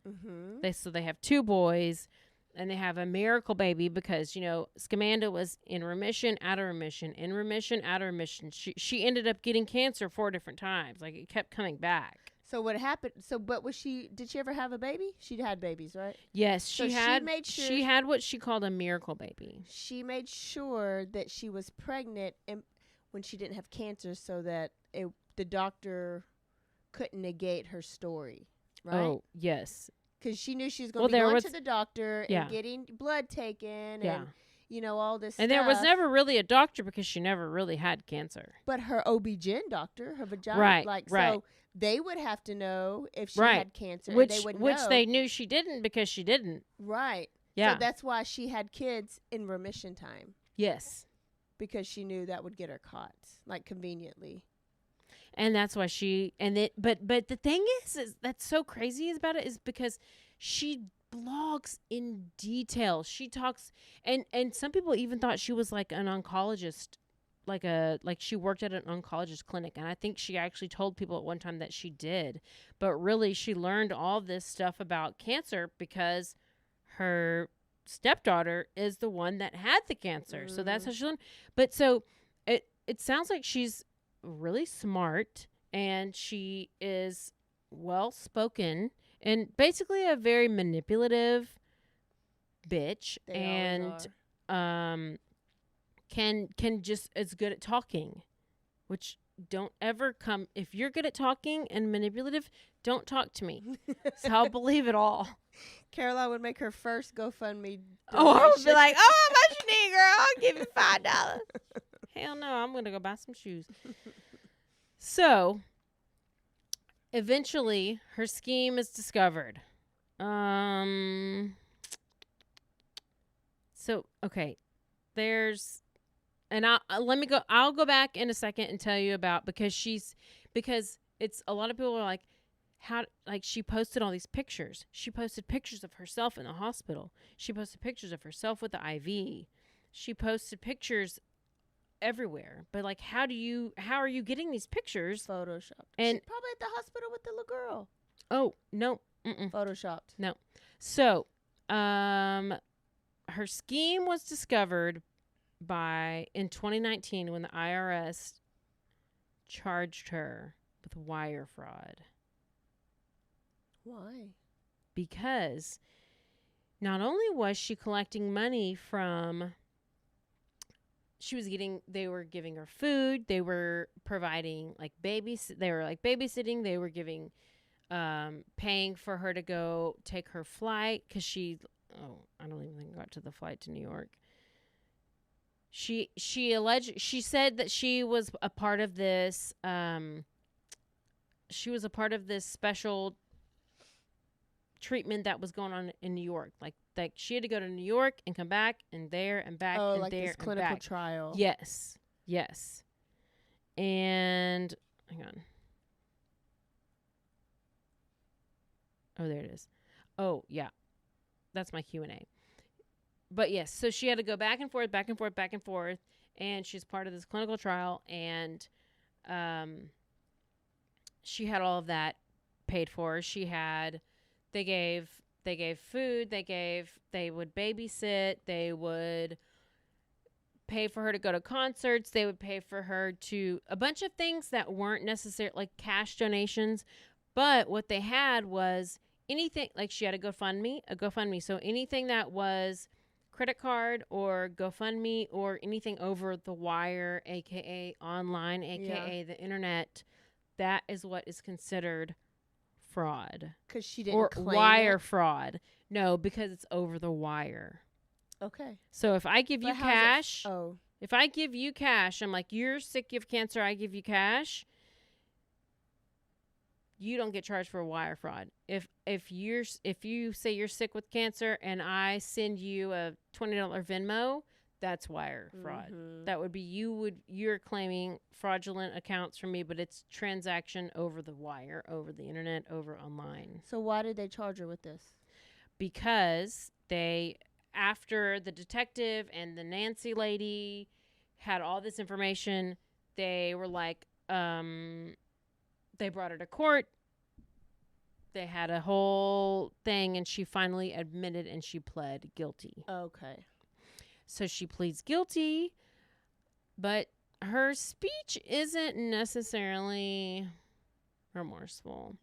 So they have 2 boys, and they have a miracle baby because, Scamanda was in remission, out of remission, in remission, out of remission. She ended up getting cancer 4 different times. Like, it kept coming back. So what happened? But did she ever have a baby? She had babies, right? Yes, she made sure she had what she called a miracle baby. She made sure that she was pregnant when she didn't have cancer, so that the doctor couldn't negate her story, right? Oh, yes. Because she knew she was going to be going to the doctor Yeah. and getting blood taken Yeah. and, all this And stuff. there was never really a doctor because she never really had cancer. But her OB-GYN doctor, her vagina, Right. So they would have to know if she Right. had cancer. Which and they would which know. they knew she didn't because she didn't. Right. Yeah. So that's why she had kids in remission time. Yes. Because she knew that would get her caught, like, conveniently. And that's why but the thing is that's so crazy about it is because she blogs in detail. She talks, and some people even thought she was like an oncologist, like she worked at an oncologist clinic. And I think she actually told people at one time that she did, but really she learned all this stuff about cancer because her stepdaughter is the one that had the cancer. So that's how she learned. But so it sounds like she's really smart, and she is well spoken and basically a very manipulative bitch. They always Can just as good at talking, which don't ever come. If you're good at talking and manipulative, don't talk to me. So I'll believe it all. Caroline would make her first GoFundMe donation. Oh, I would be like, oh, how much you need, girl? I'll give you $5. Hell no, I'm going to go buy some shoes. So, eventually, her scheme is discovered. Okay, there's, and I'll go back in a second and tell you about, because it's, a lot of people are like, she posted all these pictures. She posted pictures of herself in the hospital. She posted pictures of herself with the IV. She posted pictures everywhere. But like, how are you getting these pictures? Photoshopped. And She's probably at the hospital with the little girl. Oh, no. Mm-mm. Photoshopped. No. So, her scheme was discovered in 2019 when the IRS charged her with wire fraud. Why? Because not only was she collecting money from, they were giving her food, they were providing they were babysitting, they were giving, paying for her to go take her flight, because I don't even think I got to the flight to New York. She said that she was a part of this, special treatment that was going on in New York. Like she had to go to New York and come back and there and back and like there this and clinical back. trial. Yes. And hang on. Oh, there it is. Oh, yeah. That's my Q&A. But yes, so she had to go back and forth, and she's part of this clinical trial, and she had all of that paid for. They gave food, they would babysit, they would pay for her to go to concerts, they would pay for her to a bunch of things that weren't necessarily like cash donations, but what they had was anything, like she had a GoFundMe. So anything that was credit card or GoFundMe or anything over the wire, aka online, aka the internet, that is what is considered fraud. Because she didn't claim wire it? fraud. No, because it's over the wire. Okay. So if I give you cash, Oh. if I give you cash, I'm like, you're sick, you have cancer, I give you cash, you don't get charged for wire fraud. If you say you're sick with cancer and I send you a $20 Venmo, that's wire fraud. Mm-hmm. That would be you're claiming fraudulent accounts from me, but it's transaction over the wire, over the internet, over online. So why did they charge her with this? Because they after the detective and the Nancy lady had all this information, they were like, they brought her to court. They had a whole thing, and she finally admitted and she pled guilty. Okay. So she pleads guilty, but her speech isn't necessarily remorseful.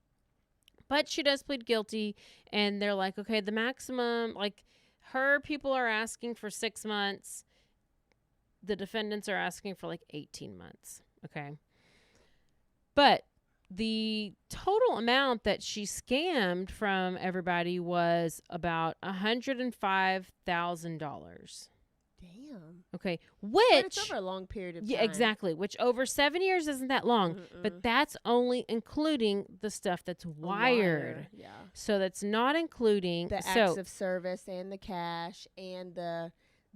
But she does plead guilty, and they're like, okay, the maximum, like, her people are asking for 6 months. The defendants are asking for like 18 months. Okay. But the total amount that she scammed from everybody was about $105,000. Damn. Okay. But Which, it's over a long period of time. yeah, exactly. Which over 7 years isn't that long, but that's only including the stuff that's wired. Yeah. So that's not including The acts of service and the cash and the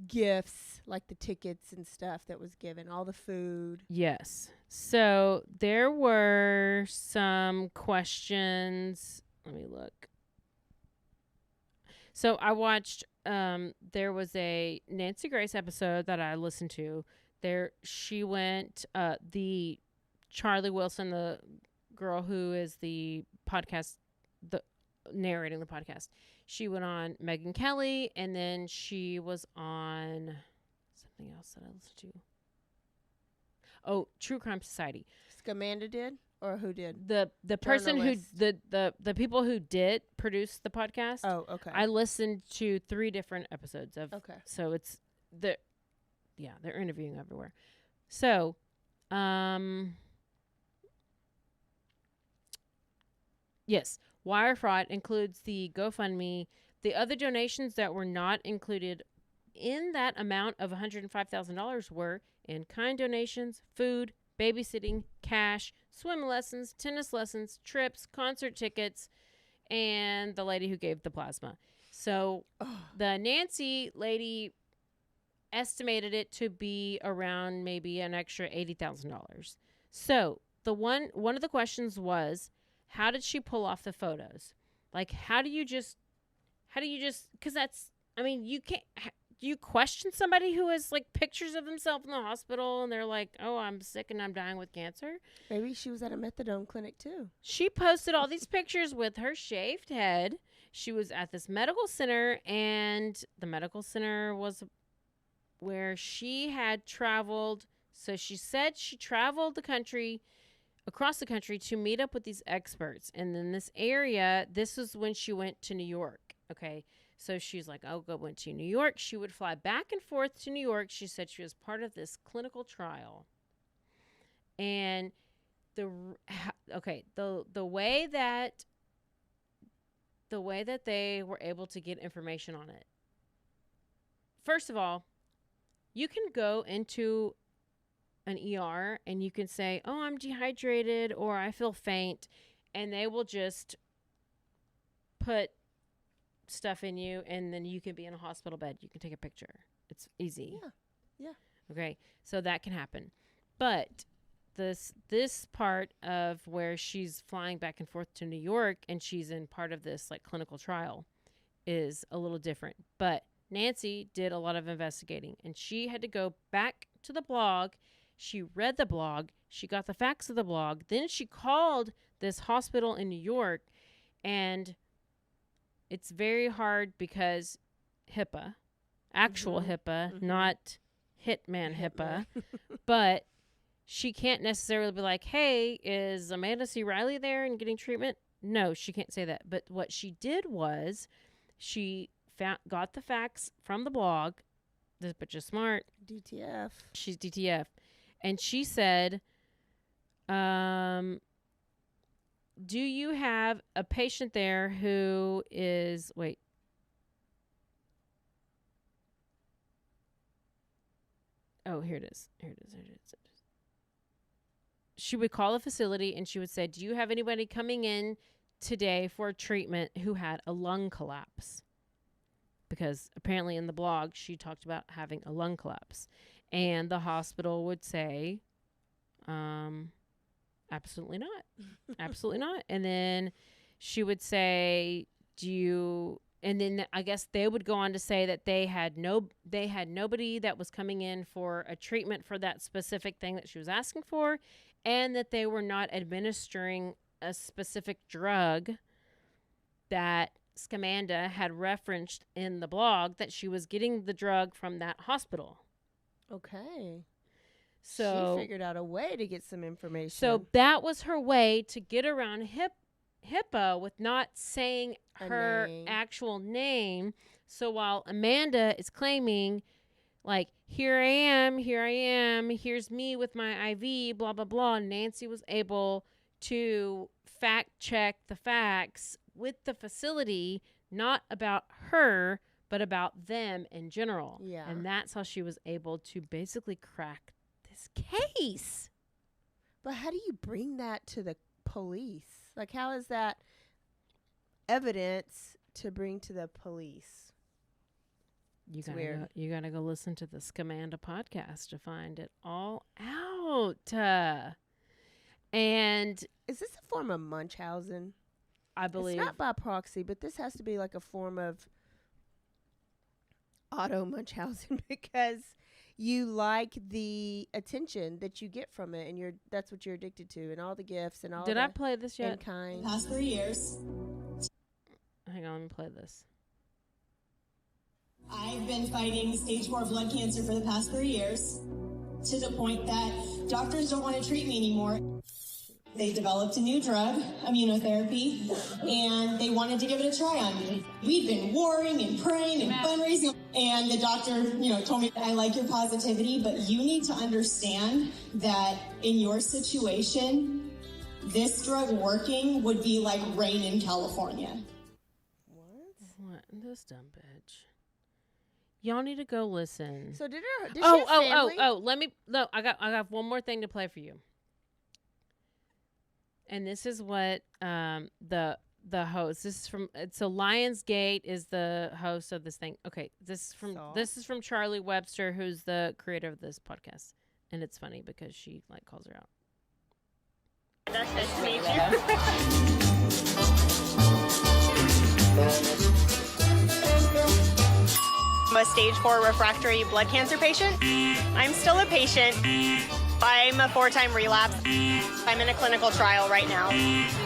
gifts, like the tickets and stuff that was given, all the food. Yes. So there were some questions. Let me look. So I watched, there was a Nancy Grace episode that I listened to. There, she went, the Charlie Wilson, the girl who is the podcast, narrating the podcast. She went on Megyn Kelly, and then she was on something else that I listened to. Oh, True Crime Society. SCAMANDA did, or who did? The person who Journalist. the people who did produce the podcast. Oh, okay. I listened to 3 different episodes of. Okay. So it's they're interviewing everywhere. So, yes, wire fraud includes the GoFundMe. The other donations that were not included in that amount of $105,000 were in-kind donations, food, babysitting, cash, swim lessons, tennis lessons, trips, concert tickets, and the lady who gave the plasma. So the Nancy lady estimated it to be around maybe an extra $80,000. So one of the questions was, how did she pull off the photos? Like, how do you just, because that's, I mean, you can't, you question somebody who has like pictures of themselves in the hospital and they're like, oh, I'm sick and I'm dying with cancer. Maybe she was at a methadone clinic too. She posted all these pictures with her shaved head. She was at this medical center, and the medical center was where she had traveled. So she said she traveled across the country to meet up with these experts. And in this area, this was when she went to New York. Okay. So she's like, oh, went to New York. She would fly back and forth to New York. She said she was part of this clinical trial. And the way that they were able to get information on it. First of all, you can go into an ER and you can say, oh, I'm dehydrated or I feel faint, and they will just put stuff in you, and then you can be in a hospital bed. You can take a picture. It's easy. Yeah. Okay. So that can happen. But this part of where she's flying back and forth to New York and she's in part of this like clinical trial is a little different. But Nancy did a lot of investigating, and she had to go back to the blog. She read the blog. She got the facts of the blog. Then she called this hospital in New York, and it's very hard because HIPAA, actual HIPAA, not Hitman HIPAA, but she can't necessarily be like, hey, is Amanda C. Riley there and getting treatment? No, she can't say that. But what she did was she got the facts from the blog. This bitch is smart. DTF. She's DTF. And she said, do you have a patient there who is, wait. Oh, here it is. She would call a facility and she would say, do you have anybody coming in today for treatment who had a lung collapse? Because apparently in the blog, she talked about having a lung collapse. And the hospital would say, absolutely not. Absolutely not. And then she would say, do you and then I guess they would go on to say that they had nobody that was coming in for a treatment for that specific thing that she was asking for, and that they were not administering a specific drug that SCAMANDA had referenced in the blog, that she was getting the drug from that hospital. Okay. So she figured out a way to get some information. So that was her way to get around HIPAA with not saying her actual name. So while Amanda is claiming, like, here I am, here's me with my IV, blah, blah, blah, Nancy was able to fact check the facts with the facility, not about her, but about them in general. Yeah. And that's how she was able to basically crack this case. But how do you bring that to the police? Like, how is that evidence to bring to the police? You gotta go listen to the SCAMANDA podcast to find it all out. And is this a form of Munchausen? I believe it's not by proxy, but this has to be like a form of auto Munchausen because you like the attention that you get from it, and that's what you're addicted to, and all the gifts and all. Did I play this yet? In kind. Past 3 years. Hang on, let me play this. I've been fighting stage 4 blood cancer for the past 3 years, to the point that doctors don't want to treat me anymore. They developed a new drug, immunotherapy, and they wanted to give it a try on me. We'd been warring and praying and fundraising, and the doctor, told me, I like your positivity, but you need to understand that in your situation, this drug working would be like rain in California. What? This dumb bitch. Y'all need to go listen. So did she have family? I got one more thing to play for you. And this is what the host. This is from Lionsgate is the host of this thing. Okay, this is from Charlie Webster, who's the creator of this podcast, and it's funny because she calls her out. Nice to meet you. I'm a stage 4 refractory blood cancer patient. I'm still a patient. I'm a 4-time relapse. I'm in a clinical trial right now.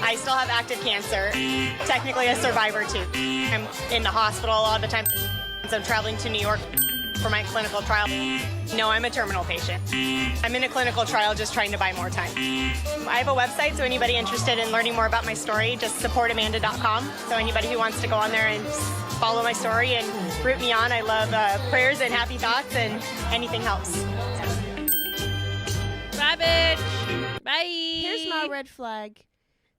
I still have active cancer. Technically a survivor too. I'm in the hospital a lot of the time. So I'm traveling to New York for my clinical trial. No, I'm a terminal patient. I'm in a clinical trial just trying to buy more time. I have a website, so anybody interested in learning more about my story, just supportamanda.com. So anybody who wants to go on there and follow my story and root me on, I love prayers and happy thoughts, and anything helps. Bye, bitch. Bye. Here's my red flag.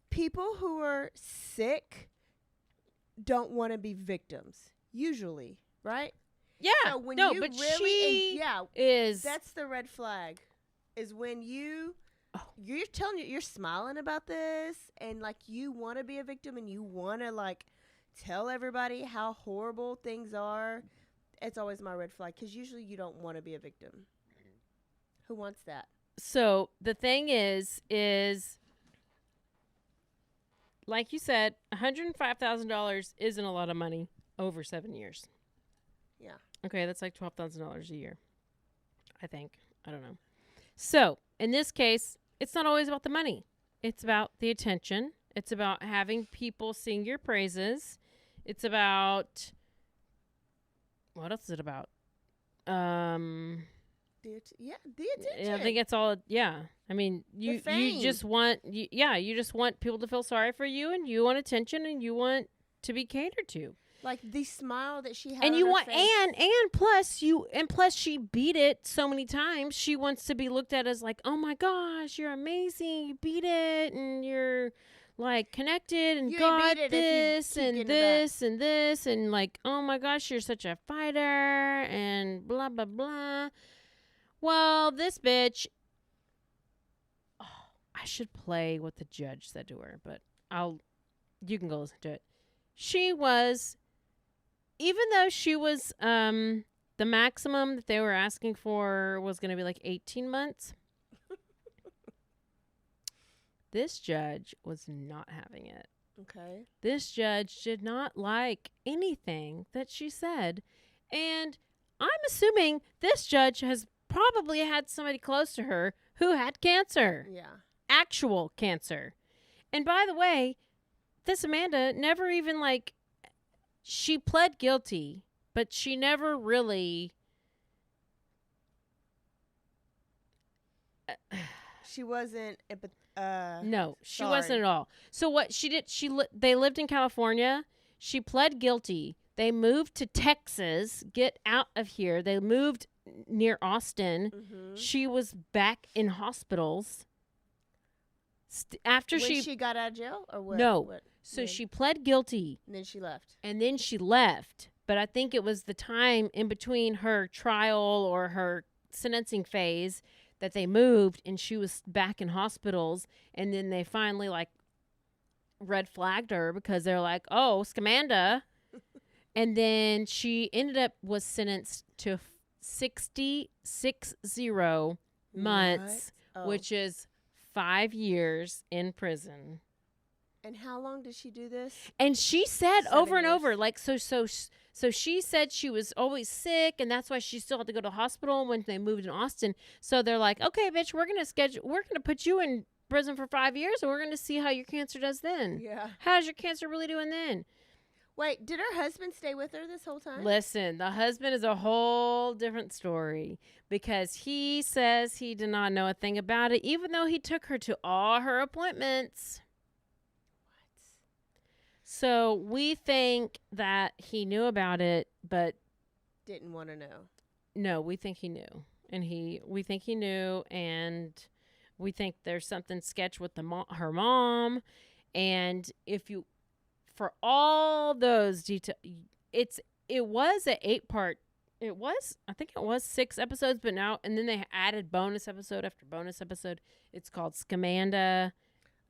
People who are sick don't want to be victims, usually, right? Yeah. So when no, you but really she is. That's the red flag. Is when you're telling you're smiling about this, and you want to be a victim, and you want to tell everybody how horrible things are. It's always my red flag, because usually you don't want to be a victim. Who wants that? So the thing is like you said, $105,000 isn't a lot of money over 7 years. Yeah. Okay, that's like $12,000 a year, I think. I don't know. So in this case, it's not always about the money. It's about the attention. It's about having people sing your praises. It's about, what else is it about? The attention. I think it's all. Yeah, I mean, you just want you just want people to feel sorry for you, and you want attention, and you want to be catered to. Like the smile that she had, and on you her want face. and plus she beat it so many times. She wants to be looked at as like, oh my gosh, you're amazing, you beat it, and you're connected, and got this and this and this, and oh my gosh, you're such a fighter, and blah blah blah. Well, this bitch, I should play what the judge said to her, but you can go listen to it. She was, even though she was, the maximum that they were asking for was going to be 18 months. This judge was not having it. Okay. This judge did not like anything that she said. And I'm assuming this judge has probably had somebody close to her who had cancer. Yeah. Actual cancer. And by the way, this Amanda never even she pled guilty, but she never really. She wasn't. No, she sorry. wasn't at all. So what she did, they lived in California. She pled guilty. They moved to Texas. Get out of here. They moved near Austin. Mm-hmm. She was back in hospitals. After when she got out of jail, or what? No. So she pled guilty. And then she left. And then she left. But I think it was the time in between her trial or her sentencing phase that they moved, and she was back in hospitals. And then they finally red flagged her because they're like, oh, SCAMANDA. And then she was sentenced to 60 months, which is 5 years in prison. And how long did she do this? And she said 7 over and years. over, so she said she was always sick, and that's why she still had to go to the hospital when they moved in Austin. So they're like, okay, bitch, we're gonna put you in prison for 5 years, and we're gonna see how your cancer does then. Yeah. How's your cancer really doing then? Wait, did her husband stay with her this whole time? Listen, the husband is a whole different story because he says he did not know a thing about it, even though he took her to all her appointments. So we think that he knew about it, but didn't want to know. No, we think he knew, and we think he knew, and we think there's something sketch with her mom, and for all those details, it was an 8-part. I think it was 6 episodes, but now and then they added bonus episode after bonus episode. It's called SCAMANDA.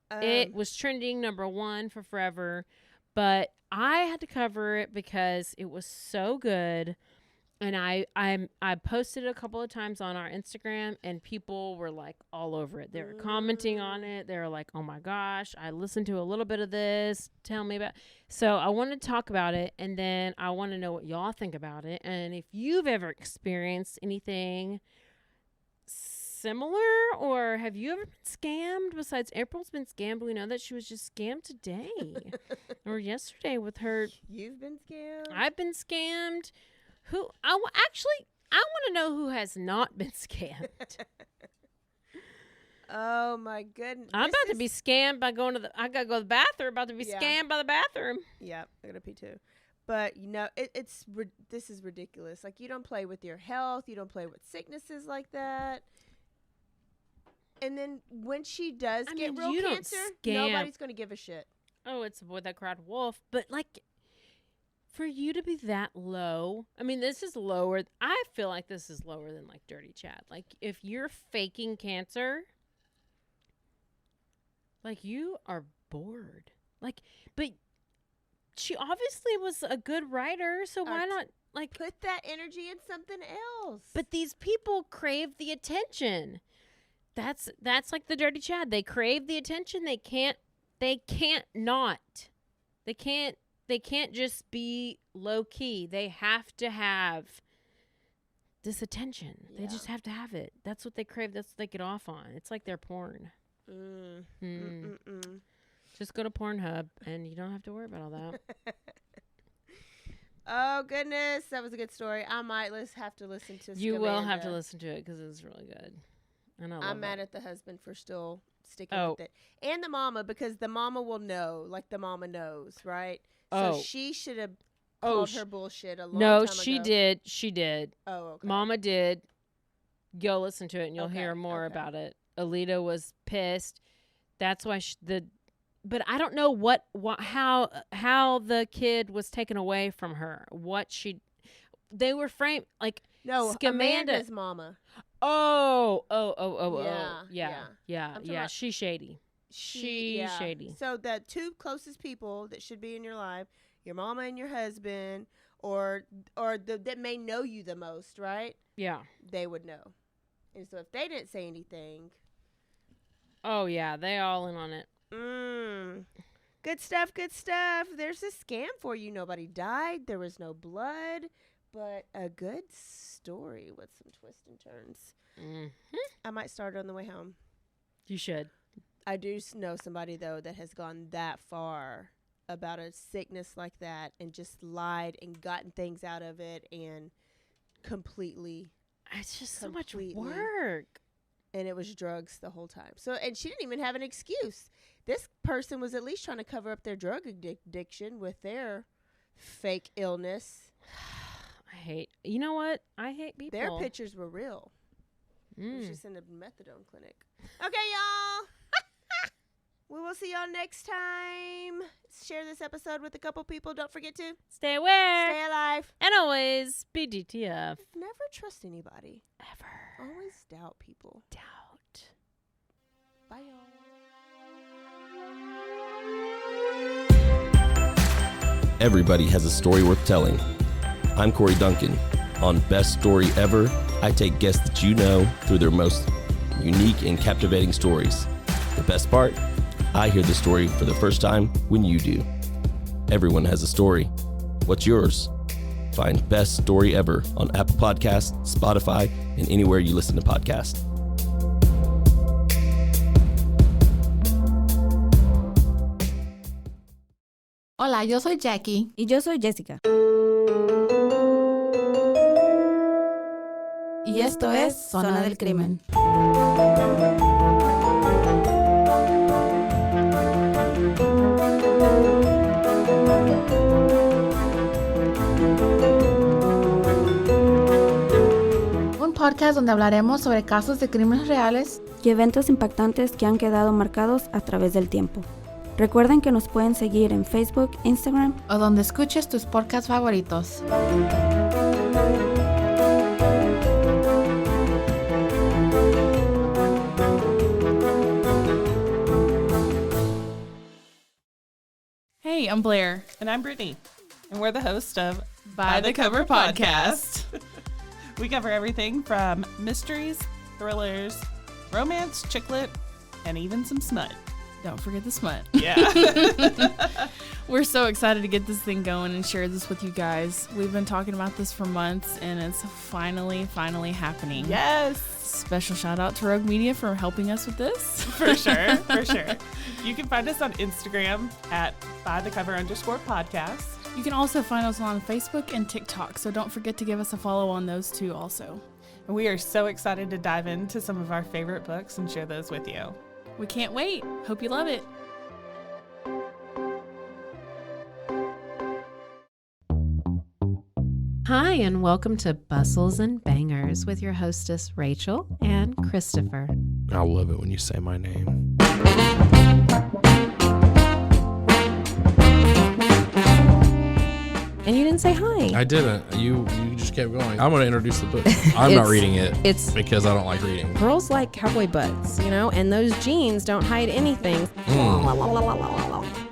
It was trending #1 for forever, but I had to cover it because it was so good, and I posted it a couple of times on our Instagram, and people were all over it. They were commenting on it. They were like, "Oh my gosh, I listened to a little bit of this. Tell me about." So I want to talk about it, and then I want to know what y'all think about it, and if you've ever experienced anything similar, or have you ever been scammed? Besides, April's been scammed. We know that she was just scammed today or yesterday with her. You've been scammed? I've been scammed. I want to know who has not been scammed. Oh my goodness! I'm about to be scammed by going to I gotta go to the bathroom. About to be scammed by the bathroom. Yeah, I gotta pee too. But this is ridiculous. You don't play with your health. You don't play with sicknesses like that. And then when she does get real cancer, nobody's going to give a shit. Oh, it's the boy that cried wolf. But for you to be that low, I mean, this is lower. I feel like this is lower than Dirty Chad. If you're faking cancer, you are bored. But she obviously was a good writer, so why not put that energy in something else? But these people crave the attention. That's like the Dirty Chad. They crave the attention. They can't just be low key. They have to have this attention. Yeah. They just have to have it. That's what they crave. That's what they get off on. It's like their porn. Just go to Pornhub and you don't have to worry about all that. Oh goodness, that was a good story. I might have to listen to. You will have to listen to it because it's really good. And I'm mad at the husband for still sticking with it, and the mama, because the mama will know, the mama knows, right? So she should have called her bullshit a long time ago. No, she did. She did. Oh, okay. Mama did. Go listen to it, and you'll hear more about it. Alita was pissed. That's why but I don't know how the kid was taken away from her. They were framed no, SCAMANDA. Amanda's mama. Oh. Yeah. She's shady. She's shady. So the two closest people that should be in your life, your mama and your husband, or that may know you the most, right? Yeah. They would know. And so if they didn't say anything. Oh, yeah. They all in on it. Good stuff, good stuff. There's a scam for you. Nobody died. There was no blood, but a good story with some twists and turns. I might start on the way home. You should. I do know somebody, though, that has gone that far about a sickness like that and just lied and gotten things out of it and completely. It's just so much work. And it was drugs the whole time. So, and she didn't even have an excuse. This person was at least trying to cover up their drug addiction with their fake illness. You know what? I hate people. Their pictures were real. It was just in a methadone clinic. Okay, y'all. We will see y'all next time. Share this episode with a couple people. Don't forget to stay aware, stay alive, and always be DTF. Never trust anybody. Ever. Always doubt people. Bye, y'all. Everybody has a story worth telling. I'm Corey Duncan. On Best Story Ever, I take guests that you know through their most unique and captivating stories. The best part? I hear the story for the first time when you do. Everyone has a story. What's yours? Find Best Story Ever on Apple Podcasts, Spotify, and anywhere you listen to podcasts. Hola, yo soy Jackie. Y yo soy Jessica. Y esto es Zona del Crimen. Un podcast donde hablaremos sobre casos de crímenes reales y eventos impactantes que han quedado marcados a través del tiempo. Recuerden que nos pueden seguir en Facebook, Instagram o donde escuches tus podcasts favoritos. Hey, I'm Blair. And I'm Brittany. And we're the host of By the Cover Podcast. We cover everything from mysteries, thrillers, romance, chick lit, and even some smut. Don't forget the smut. Yeah. We're so excited to get this thing going and share this with you guys. We've been talking about this for months, and it's finally happening. Yes. Special shout out to Rogue Media for helping us with this. For sure, for sure. You can find us on Instagram at bythecover_podcast. You can also find us on Facebook and TikTok, so don't forget to give us a follow on those too also. We are so excited to dive into some of our favorite books and share those with you. We can't wait. Hope you love it. Hi, and welcome to Bustles and Bangers with your hostess, Rachel and Christopher. I love it when you say my name. And you didn't say hi. I didn't. You just kept going. I'm going to introduce the book. I'm not reading it. It's because I don't like reading. Girls like cowboy butts, and those jeans don't hide anything.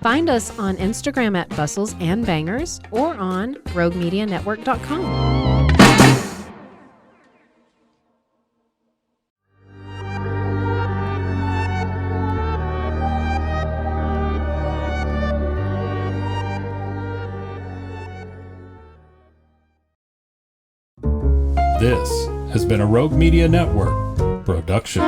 Find us on Instagram at Bustles and Bangers or on RogueMediaNetwork.com. This has been a Rogue Media Network production.